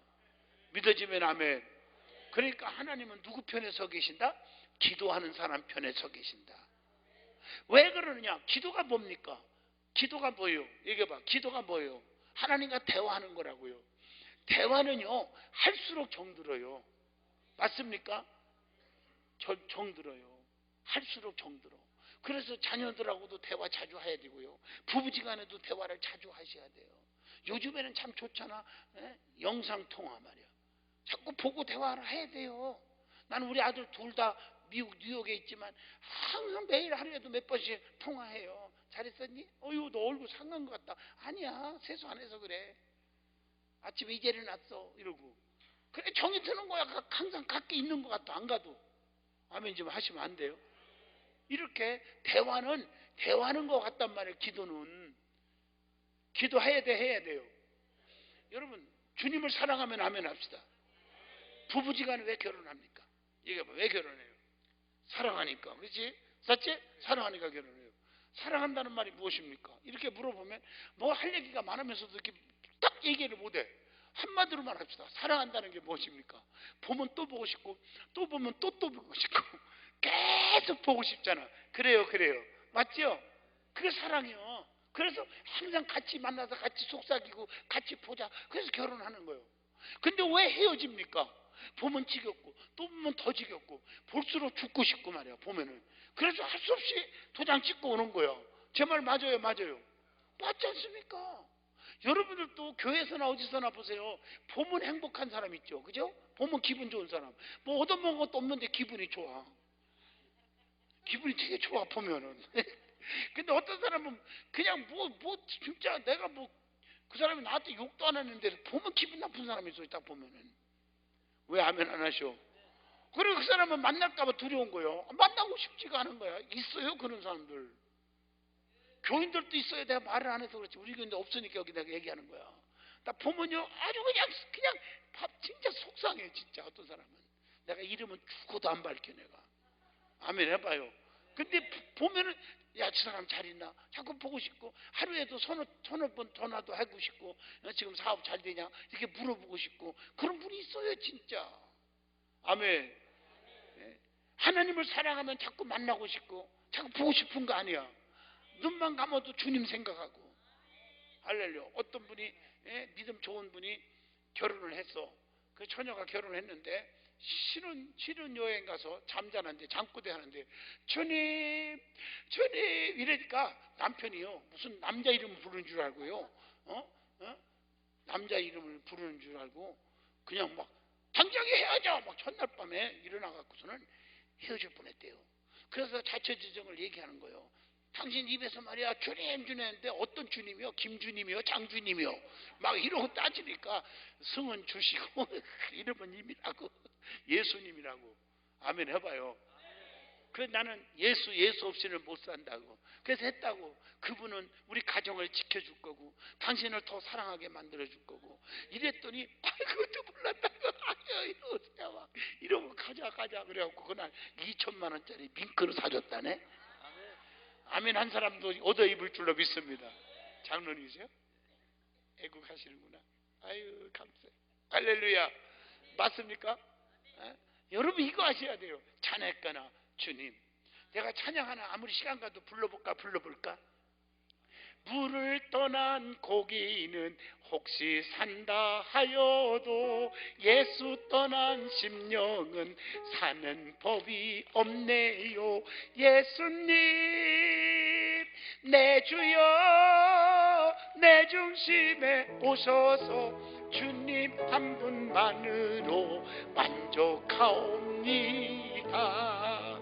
믿어지면 아멘. 그러니까 하나님은 누구 편에 서 계신다? 기도하는 사람 편에 서 계신다. 왜 그러느냐? 기도가 뭡니까? 기도가 뭐예요? 얘기해봐. 기도가 뭐예요? 하나님과 대화하는 거라고요. 대화는요 할수록 정들어요. 맞습니까? 정들어요. 할수록 정들어. 그래서 자녀들하고도 대화 자주 해야 되고요. 부부지간에도 대화를 자주 하셔야 돼요. 요즘에는 참 좋잖아. 영상통화 말이야. 자꾸 보고 대화를 해야 돼요. 나는 우리 아들 둘 다 미국 뉴욕에 있지만 항상 매일 하루에도 몇 번씩 통화해요. 잘했었니? 어휴 너 얼굴 상한 것 같다. 아니야 세수 안 해서 그래. 아침에 이제 일어났어 이러고. 그래 정이 드는 거야. 항상 갖게 있는 것 같아. 안 가도. 아멘 좀 하시면 안 돼요. 이렇게 대화는 것 같단 말이에요. 기도해야 돼요. 여러분 주님을 사랑하면 아멘 합시다. 부부지간에 왜 결혼합니까? 얘기해봐. 왜 결혼해요? 사랑하니까. 그렇지? 맞지? 사랑하니까 결혼해요. 사랑한다는 말이 무엇입니까? 이렇게 물어보면 뭐 할 얘기가 많으면서도 이렇게 딱 얘기를 못해. 한마디로만 합시다. 사랑한다는 게 무엇입니까? 보면 또 보고 싶고 또 보면 또 보고 싶고 계속 보고 싶잖아. 그래요. 맞죠? 그게 사랑이요. 그래서 항상 같이 만나서 같이 속삭이고 같이 보자. 그래서 결혼하는 거예요. 근데 왜 헤어집니까? 보면 지겹고 또 보면 더 지겹고 볼수록 죽고 싶고 말이야. 보면은. 그래서 할 수 없이 도장 찍고 오는 거예요. 제 말 맞아요, 맞아요. 맞지 않습니까? 여러분들도 교회에서나 어디서나 보세요. 보면 행복한 사람 있죠, 그죠? 보면 기분 좋은 사람. 뭐 얻어먹은 것도 없는데 기분이 좋아. 기분이 되게 좋아 보면은. 근데 어떤 사람은 그냥 진짜 내가 그 사람이 나한테 욕도 안 했는데 보면 기분 나쁜 사람이 있어. 딱 보면은. 왜 아멘 안 하셔? 그리고 그 사람은 만날까봐 두려운 거예요. 만나고 싶지가 않은 거야. 있어요, 그런 사람들. 교인들도 있어요. 내가 말을 안 해서 그렇지. 우리 교인들 없으니까 여기 내가 얘기하는 거야. 딱 보면요, 아주 그냥 진짜 속상해, 진짜. 어떤 사람은 내가 이름은 죽어도 안 밝혀 내가. 아멘 해봐요. 근데 보면은 야, 저 사람 잘 있나? 자꾸 보고 싶고 하루에도 서너 번 전화도 하고 싶고 지금 사업 잘 되냐? 이렇게 물어보고 싶고 그런 분이 있어요, 진짜. 아멘. 예? 하나님을 사랑하면 자꾸 만나고 싶고 자꾸 보고 싶은 거 아니야. 눈만 감아도 주님 생각하고. 할렐루야. 어떤 분이 믿음 좋은 분이 결혼을 했어. 그 처녀가 결혼을 했는데 신혼 여행 가서 잠자는데 잠꼬대 하는데 주님 이러니까 남편이요 무슨 남자 이름을 부르는 줄 알고요. 남자 이름을 부르는 줄 알고 그냥 막 당장에 헤어져 막 첫날 밤에 일어나 갖고서는 헤어질 뻔했대요. 그래서 자처지정을 얘기하는 거예요. 당신 입에서 말이야 주님 했는데 어떤 주님이요? 김주님이요? 장주님이요? 막 이러고 따지니까 승은 주시고 이름은 님이라고 예수님이라고. 아멘 해봐요. 그래서 나는 예수 없이는 못 산다고. 그래서 했다고. 그분은 우리 가정을 지켜줄 거고 당신을 더 사랑하게 만들어줄 거고 이랬더니 그것도 몰랐다고. 이러고 가자 그래갖고 그날 2천만 원짜리 밍크를 사줬다네. 아멘 한 사람도 얻어 입을 줄로 믿습니다. 장로님이세요? 애국하시는구나. 아유 감사해. 할렐루야. 맞습니까? 여러분 이거 아셔야 돼요. 찬양했거나 주님 내가 찬양 하나 아무리 시간 가도 불러볼까? 물을 떠난 고기는 혹시 산다 하여도 예수 떠난 심령은 사는 법이 없네요. 예수님 내 주여 내 중심에 오셔서 주님 한 분만으로 만족하옵니다.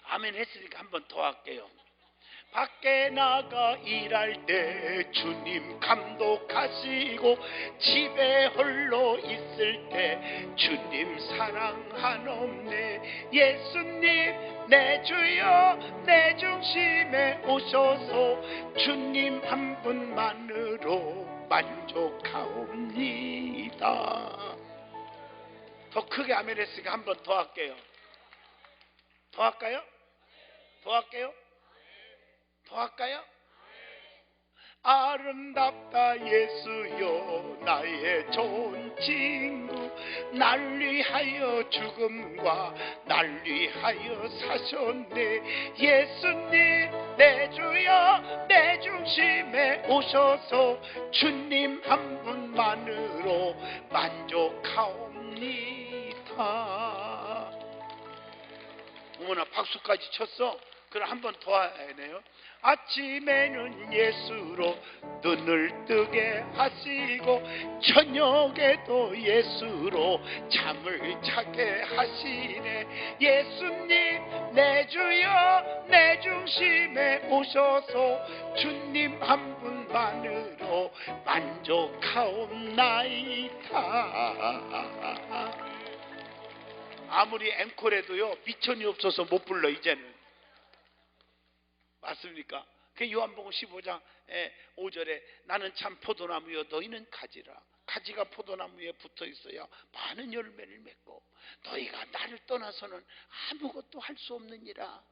아멘 했으니까 한 번 더 할게요. 밖에 나가 일할 때 주님 감독하시고 집에 홀로 있을 때 주님 사랑하옵네. 예수님 내 주여 내 중심에 오셔서 주님 한 분만으로 만족하옵니다. 더 크게 아멘 했으니까 한 번 더 할게요. 더 할까요? 더 할게요? 더 할까요? 아름답다 예수여 나의 좋은 친구 날 위하여 죽음과 날 위하여 사셨네. 예수님 내 주여 내 중심에 오셔서 주님 한 분만으로 만족하옵니다. 어머나 박수까지 쳤어? 그럼 한 번 더 해야 돼요. 아침에는 예수로 눈을 뜨게 하시고 저녁에도 예수로 잠을 자게 하시네. 예수님 내 주여 내 중심에 오셔서 주님 한 분만으로 만족하옵나이다. 아무리 앵콜해도요 미천이 없어서 못 불러 이제는. 맞습니까? 그 요한복음 15장 5절에 나는 참 포도나무여 너희는 가지라. 가지가 포도나무에 붙어 있어야 많은 열매를 맺고 너희가 나를 떠나서는 아무것도 할 수 없느니라.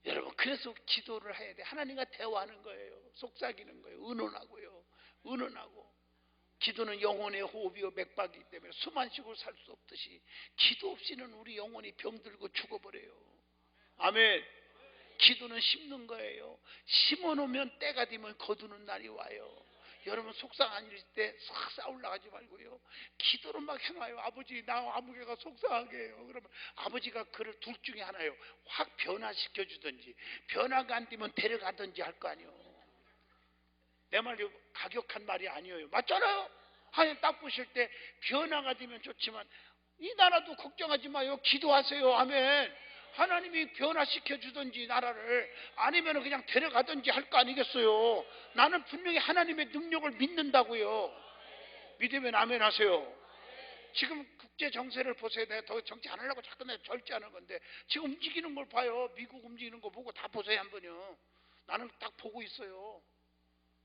여러분 그래서 기도를 해야 돼. 하나님과 대화하는 거예요. 속삭이는 거예요. 의논하고요. 의논하고. 기도는 영혼의 호흡이요 맥박이기 때문에 숨 안 쉬고 살 수 없듯이 기도 없이는 우리 영혼이 병들고 죽어버려요. 아멘. 기도는 심는 거예요. 심어놓으면 때가 되면 거두는 날이 와요. 여러분 속상한 일 있을 때 싹 싸우려고 하지 말고요. 기도로 막 해놔요. 아버지 나 아무개가 속상하게 해요. 그러면 아버지가 그를 둘 중에 하나요. 확 변화시켜 주든지 변화가 안 되면 데려가든지 할 거 아니에요. 내 말이 가격한 말이 아니에요. 맞잖아요. 하나님 딱 보실 때 변화가 되면 좋지만 이 나라도 걱정하지 마요. 기도하세요. 아멘. 하나님이 변화시켜 주든지 나라를 아니면 그냥 데려가든지 할 거 아니겠어요. 나는 분명히 하나님의 능력을 믿는다고요. 믿으면 아멘 하세요. 지금 국제 정세를 보세요. 내가 더 정치 안 하려고 자꾸 내가 절제하는 건데 지금 움직이는 걸 봐요. 미국 움직이는 거 보고 다 보세요 한번요. 나는 딱 보고 있어요.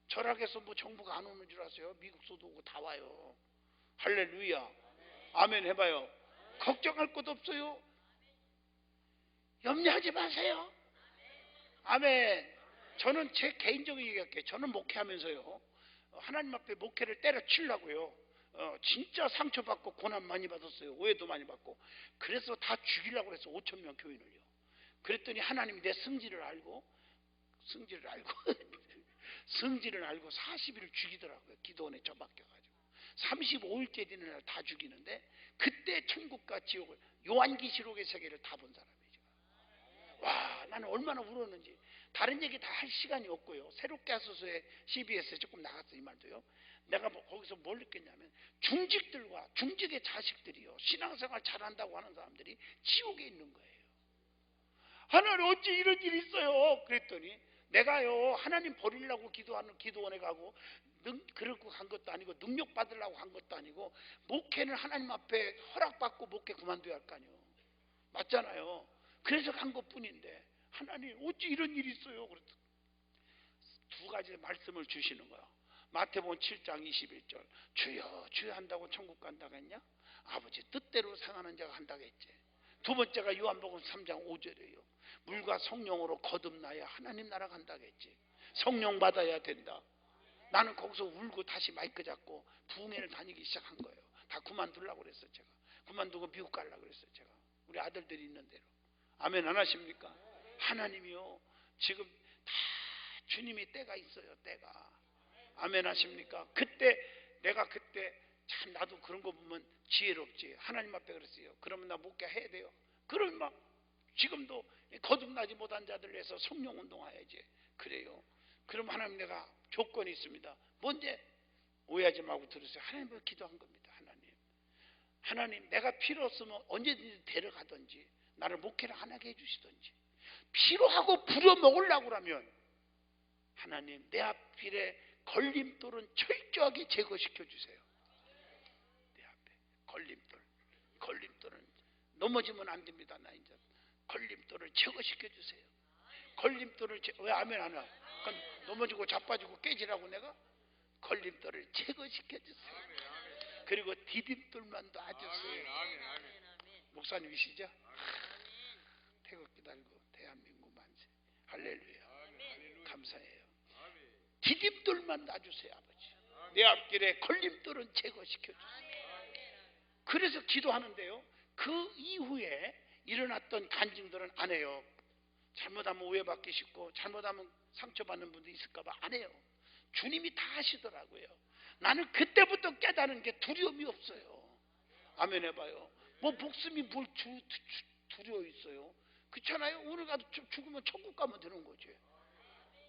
절약해서 뭐 정부가 안 오는 줄 아세요? 미국서도 오고 다 와요. 할렐루야. 아멘 해봐요. 걱정할 것도 없어요. 염려하지 마세요. 아멘. 저는 제 개인적인 얘기할게요. 저는 목회하면서요. 하나님 앞에 목회를 때려치려고요. 진짜 상처받고 고난 많이 받았어요. 오해도 많이 받고. 그래서 다 죽이려고 해서 5천 명 교인을요. 그랬더니 하나님이 내 성질을 알고 성질을 알고 40일을 죽이더라고요. 기도원에 처박혀가지고 35일째 되는 날 다 죽이는데 그때 천국과 지옥을 요한계시록의 세계를 다 본 사람이에요. 와, 나는 얼마나 울었는지. 다른 얘기 다 할 시간이 없고요. 새롭게 하소서에 CBS에 조금 나갔어 이 말도요. 내가 거기서 뭘 느꼈냐면 중직들과 중직의 자식들이요. 신앙생활 잘한다고 하는 사람들이 지옥에 있는 거예요. 하나님 어찌 이런 일이 있어요? 그랬더니 내가요 하나님 버리려고 기도하는 기도원에 가고 그러고 간 것도 아니고 능력 받으려고 간 것도 아니고 목회는 하나님 앞에 허락받고 목회 그만둬야 할 거 아니에요. 맞잖아요. 그래서 간 것뿐인데 하나님 어찌 이런 일이 있어요? 그랬더니 두 가지 말씀을 주시는 거야. 마태복음 7장 21절 주여 주여 한다고 천국 간다고 했냐? 아버지 뜻대로 상하는 자가 한다고 했지. 두 번째가 요한복음 3장 5절이에요. 물과 성령으로 거듭나야 하나님 나라 간다고 했지. 성령 받아야 된다. 나는 거기서 울고 다시 마이크 잡고 부흥회를 다니기 시작한 거예요. 다 그만두려고 그랬어요. 제가 그만두고 미국 가려고 그랬어요. 제가 우리 아들들이 있는 대로. 아멘 안 하십니까? 하나님이요 지금 다 주님이 때가 있어요. 때가. 아멘 하십니까? 내가 그때 참 나도 그런 거 보면 지혜롭지. 하나님 앞에 그랬어요. 그러면 나 목회해야 돼요. 그러면 막 지금도 거듭나지 못한 자들 위해서 성령 운동해야지. 그래요. 그럼 하나님 내가 조건이 있습니다. 뭔지 오해하지 말고 들으세요. 하나님을 기도한 겁니다. 하나님 내가 필요 없으면 언제든지 데려가든지 나를 목회를 안 하게 해주시든지 필요하고 부려먹으려고 하면 하나님 내 앞길에 걸림돌은 철저하게 제거시켜 주세요. 내 앞에 걸림돌은 넘어지면 안 됩니다. 나 이제 걸림돌을 제거시켜 주세요. 걸림돌을 왜 아멘 안 해? 넘어지고 자빠지고 깨지라고 내가 걸림돌을 제거시켜 주세요. 그리고 디딤돌만 놔주세요. 목사님이시죠? 태극기 달고 대한민국 만세. 할렐루야. 감사해요. 디딤돌만 놔주세요. 아버지. 내 앞길에 걸림돌은 제거시켜 주세요. 그래서 기도하는데요. 그 이후에 일어났던 간증들은 안 해요. 잘못하면 오해받기 쉽고 잘못하면 상처받는 분도 있을까 봐 안 해요. 주님이 다 하시더라고요. 나는 그때부터 깨달은 게 두려움이 없어요. 아멘 해봐요. 뭐 목숨이 뭘 두려워 있어요. 그렇잖아요. 오늘 가도 죽으면 천국 가면 되는 거지.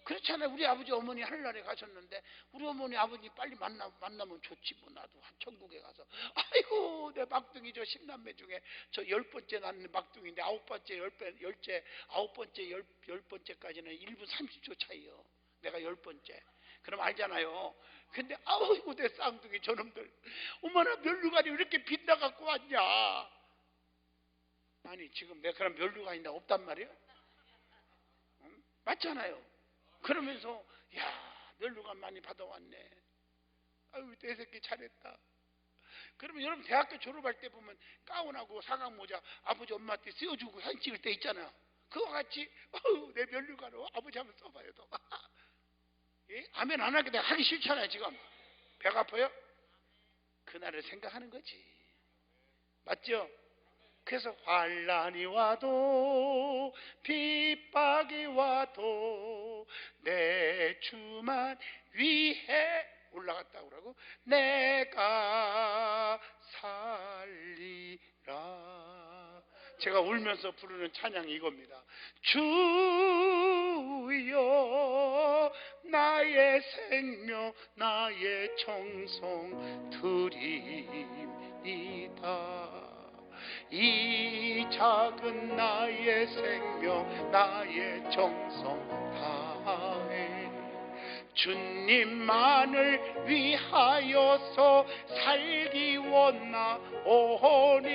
그렇잖아요. 우리 아버지 어머니 하늘나라에 가셨는데 우리 어머니 아버님 빨리 만나면 좋지 뭐. 나도 천국에 가서 아이고 내 막둥이 저 10남매 중에 저 10번째 낳는 막둥이인데 9번째 10번째까지는 1분 30초 차이요. 내가 10번째. 그럼 알잖아요. 근데 아이고 내 쌍둥이 저놈들 어머나 면류관이 왜 이렇게 빗나갖고 왔냐. 아니 지금 내가 그런 면류관이 없단 말이야. 응? 맞잖아요. 그러면서 야 면류관 많이 받아왔네. 아유 내 새끼 잘했다. 그러면 여러분 대학교 졸업할 때 보면 가운하고 사각 모자 아버지 엄마한테 씌워주고 사진 찍을 때 있잖아요. 그거 같이 어우 내 면류관으로 아버지 한번 써봐요. 또. 예? 아멘 안 하게 내가 하기 싫잖아요. 지금 배가 아파요? 그날을 생각하는 거지. 맞죠? 그래서 환난이 와도 핍박이 와도 내 주만 위해 올라갔다 그러고 내가 살리라. 제가 울면서 부르는 찬양이 이겁니다. 주여 나의 생명 나의 정성 드립니다. 이 작은 나의 생명 나의 정성 다해 주님만을 위하여서 살기 원하오니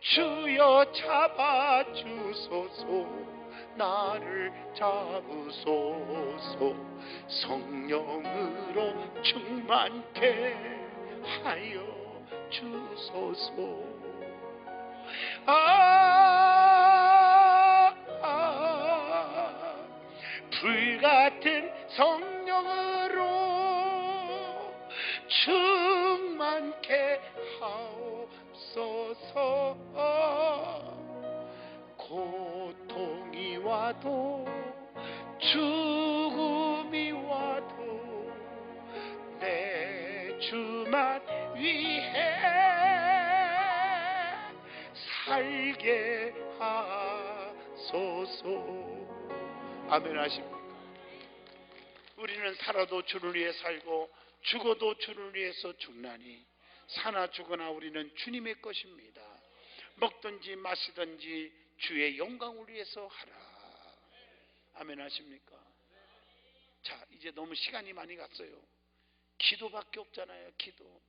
주여 잡아주소서 나를 잡으소서 성령으로 충만케 하여 주소서. 불같은 성령으로 충만케 하옵소서. 고통이 와도 죽음이 와도 내 주만 위해 살게 하소서. 아멘 하십니까? 우리는 살아도 주를 위해 살고 죽어도 주를 위해서 죽나니 사나 죽으나 우리는 주님의 것입니다. 먹든지 마시든지 주의 영광을 위해서 하라. 아멘 하십니까? 자, 이제 너무 시간이 많이 갔어요. 기도밖에 없잖아요. 기도.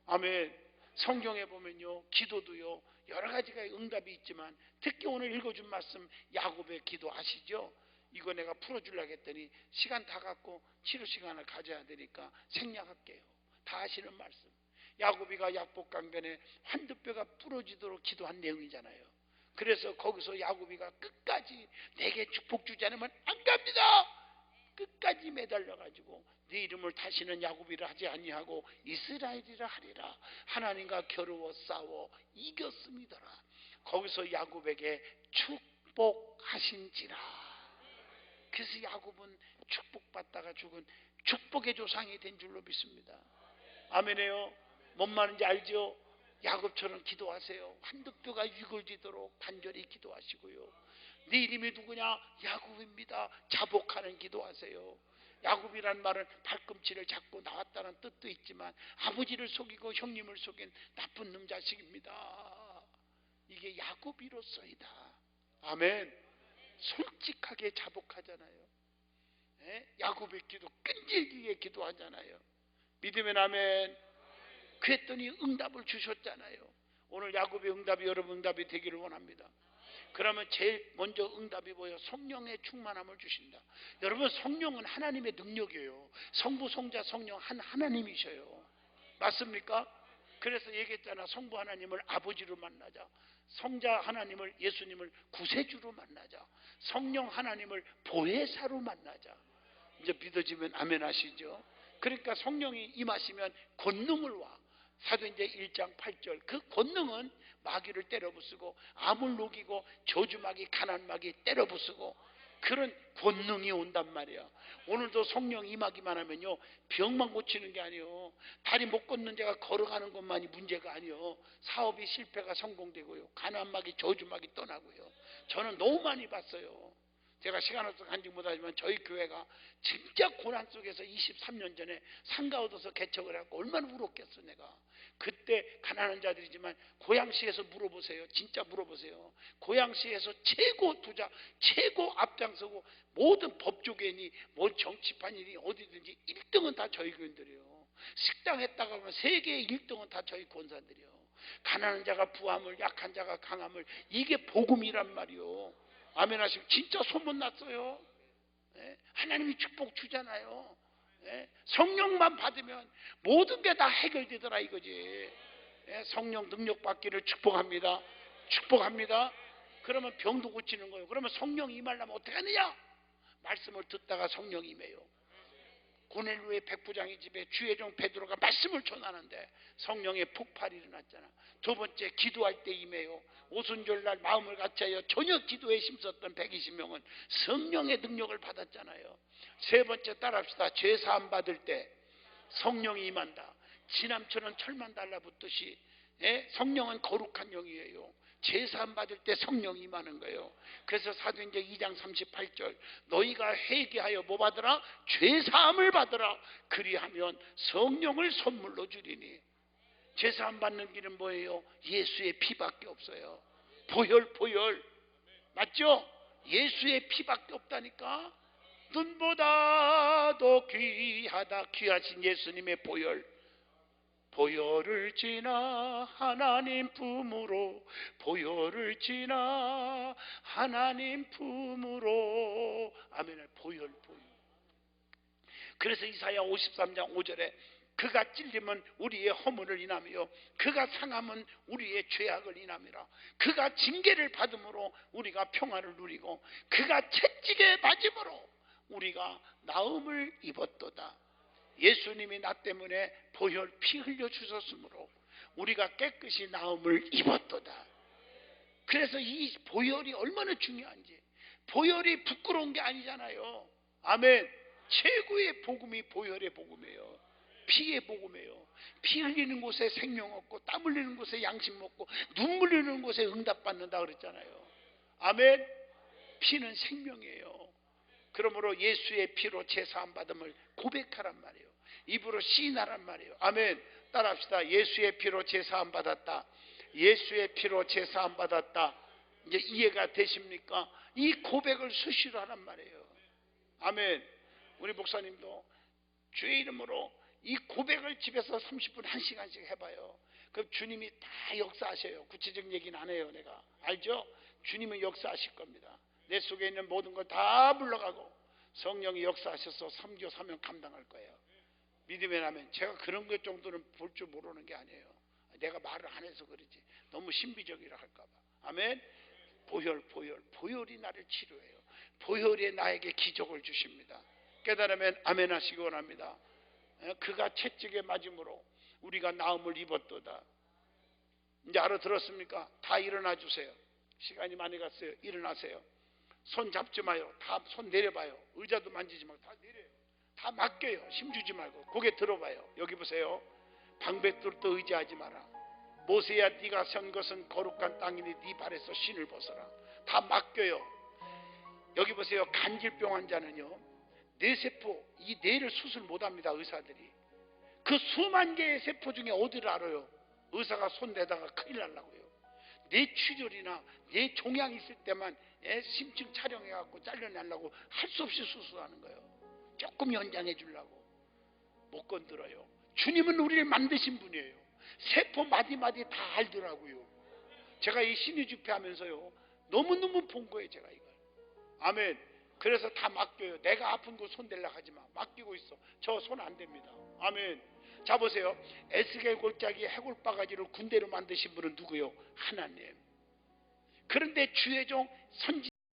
아멘. 성경에 보면요, 기도도요 여러 가지가 응답이 있지만 특히 오늘 읽어준 말씀 야곱의 기도 아시죠? 이거 내가 풀어주려고 했더니 시간 다 갖고 치료 시간을 가져야 되니까 생략할게요. 다 아시는 말씀. 야곱이가 약복강변에 환두뼈가 부러지도록 기도한 내용이잖아요. 그래서 거기서 야곱이가 끝까지 내게 축복 주지 않으면 안 갑니다. 끝까지 매달려가지고 네 이름을 다시는 야곱이라 하지 아니하고 이스라엘이라 하리라. 하나님과 겨루어 싸워 이겼음이더라. 거기서 야곱에게 축복하신지라. 그래서 야곱은 축복받다가 죽은 축복의 조상이 된 줄로 믿습니다. 아멘해요. 뭔 말인지 알죠? 야곱처럼 기도하세요. 한두뼈가 유골지도록 간절히 기도하시고요. 네 이름이 누구냐? 야곱입니다. 자복하는 기도하세요. 야곱이란 말은 발꿈치를 잡고 나왔다는 뜻도 있지만 아버지를 속이고 형님을 속인 나쁜 놈 자식입니다. 이게 야곱이로서이다. 아멘. 솔직하게 자복하잖아요. 야곱의 기도 끈질기게 기도하잖아요. 믿으면 아멘. 그랬더니 응답을 주셨잖아요. 오늘 야곱의 응답이 여러분 응답이 되기를 원합니다. 그러면 제일 먼저 응답이 뭐예요? 성령의 충만함을 주신다. 여러분 성령은 하나님의 능력이에요. 성부 성자 성령 한 하나님이셔요. 맞습니까? 그래서 얘기했잖아. 성부 하나님을 아버지로 만나자. 성자 하나님을 예수님을 구세주로 만나자. 성령 하나님을 보혜사로 만나자. 이제 믿어지면 아멘 하시죠. 그러니까 성령이 임하시면 권능을 와. 사도행전 1장 8절 그 권능은 마귀를 때려부수고 암을 녹이고 저주마귀 가난마귀 때려부수고 그런 권능이 온단 말이야. 오늘도 성령 임하기만 하면요 병만 고치는 게 아니에요. 다리 못 걷는 자가 걸어가는 것만이 문제가 아니에요. 사업이 실패가 성공되고요. 가난마귀 저주마귀 떠나고요. 저는 너무 많이 봤어요. 제가 시간 없어서 간증 못하지만 저희 교회가 진짜 고난 속에서 23년 전에 상가 얻어서 개척을 하고 얼마나 울었겠어 내가. 그때 가난한 자들이지만 고양시에서 물어보세요. 진짜 물어보세요. 고양시에서 최고 투자, 최고 앞장서고 모든 법조계니 뭐 정치판이니 어디든지 1등은 다 저희 교인들이에요. 식당 했다가 하면 세계 1등은 다 저희 권사들이에요. 가난한 자가 부함을 약한 자가 강함을 이게 복음이란 말이요. 아멘 하시고 진짜 소문났어요. 하나님이 축복 주잖아요. 성령만 받으면 모든 게 다 해결되더라 이거지. 성령 능력 받기를 축복합니다. 축복합니다. 그러면 병도 고치는 거예요. 그러면 성령 임하려면 어떻게 하느냐? 말씀을 듣다가 성령 임해요. 고넬료의 백부장의 집에 주의 종 베드로가 말씀을 전하는데 성령의 폭발이 일어났잖아. 두 번째, 기도할 때 임해요. 오순절날 마음을 같이하여 저녁 기도에 힘썼던 120명은 성령의 능력을 받았잖아요. 세 번째, 따라합시다. 죄사함 받을 때 성령이 임한다. 지남처럼 철만 달라붙듯이 성령은 거룩한 영이에요. 제사함 받을 때 성령이 임하는 거예요. 그래서 사도행전 2장 38절, 너희가 회개하여 뭐 받으라? 죄사함을 받으라. 그리하면 성령을 선물로 주리니. 제사함 받는 길은 뭐예요? 예수의 피밖에 없어요. 보혈 맞죠? 예수의 피밖에 없다니까. 눈보다도 귀하다. 귀하신 예수님의 보혈을 지나 하나님 품으로, 보혈을 지나 하나님 품으로. 아멘. 보혈. 그래서 이사야 53장 5절에 그가 찔리면 우리의 허물을 인하며 그가 상하면 우리의 죄악을 인하미라. 그가 징계를 받음으로 우리가 평화를 누리고 그가 채찍에 맞음으로 우리가 나음을 입었도다. 예수님이 나 때문에 보혈 피 흘려 주셨으므로 우리가 깨끗이 나음을 입었도다. 그래서 이 보혈이 얼마나 중요한지. 보혈이 부끄러운 게 아니잖아요. 아멘. 최고의 복음이 보혈의 복음이에요. 피의 복음이에요. 피 흘리는 곳에 생명 얻고 땀 흘리는 곳에 양식 먹고 눈물 흘리는 곳에 응답 받는다 그랬잖아요. 아멘. 피는 생명이에요. 그러므로 예수의 피로 제사함 받음을 고백하란 말이에요. 입으로 시인하란 말이에요. 아멘. 따라합시다. 예수의 피로 제사함 받았다. 예수의 피로 제사함 받았다. 이제 이해가 되십니까? 이 고백을 수시로 하란 말이에요. 아멘. 우리 목사님도 주의 이름으로 이 고백을 집에서 30분 1시간씩 해봐요. 그럼 주님이 다 역사하셔요. 구체적인 얘기는 안 해요. 내가 알죠? 주님은 역사하실 겁니다. 내 속에 있는 모든 걸 다 물러가고 성령이 역사하셔서 삼교 사명 감당할 거예요. 믿음의 라면. 제가 그런 것 정도는 볼 줄 모르는 게 아니에요. 내가 말을 안 해서 그러지. 너무 신비적이라 할까 봐. 아멘. 보혈이 나를 치료해요. 보혈이 나에게 기적을 주십니다. 깨달으면 아멘 하시기 원합니다. 그가 채찍에 맞음으로 우리가 나음을 입었도다. 이제 알아들었습니까? 다 일어나 주세요. 시간이 많이 갔어요. 일어나세요. 손 잡지 마요. 다 손 내려봐요. 의자도 만지지 말고 다 내려요. 다 맡겨요. 힘주지 말고 고개 들어봐요. 여기 보세요. 방백들도 의지하지 마라. 모세야, 네가 선 것은 거룩한 땅이니 네 발에서 신을 벗어라. 다 맡겨요. 여기 보세요. 간질병 환자는요, 뇌세포, 이 뇌를 수술 못합니다. 의사들이. 그 수만 개의 세포 중에 어디를 알아요? 의사가 손 대다가 큰일 날라고요. 뇌출혈이나 뇌 종양 있을 때만 심층 촬영해갖고 잘려내려고 할 수 없이 수술하는 거예요. 조금 연장해 주려고. 못 건드려요. 주님은 우리를 만드신 분이에요. 세포 마디마디 다 알더라고요. 제가 이 신의 집회하면서요, 너무너무 본 거예요. 제가 이걸. 아멘. 그래서 다 맡겨요. 내가 아픈 거 손 대려고 하지 마. 맡기고 있어. 저 손 안 됩니다. 아멘. 자 보세요. 에스겔 골짜기 해골바가지를 군대로 만드신 분은 누구요? 하나님. 그런데 주의 종 선지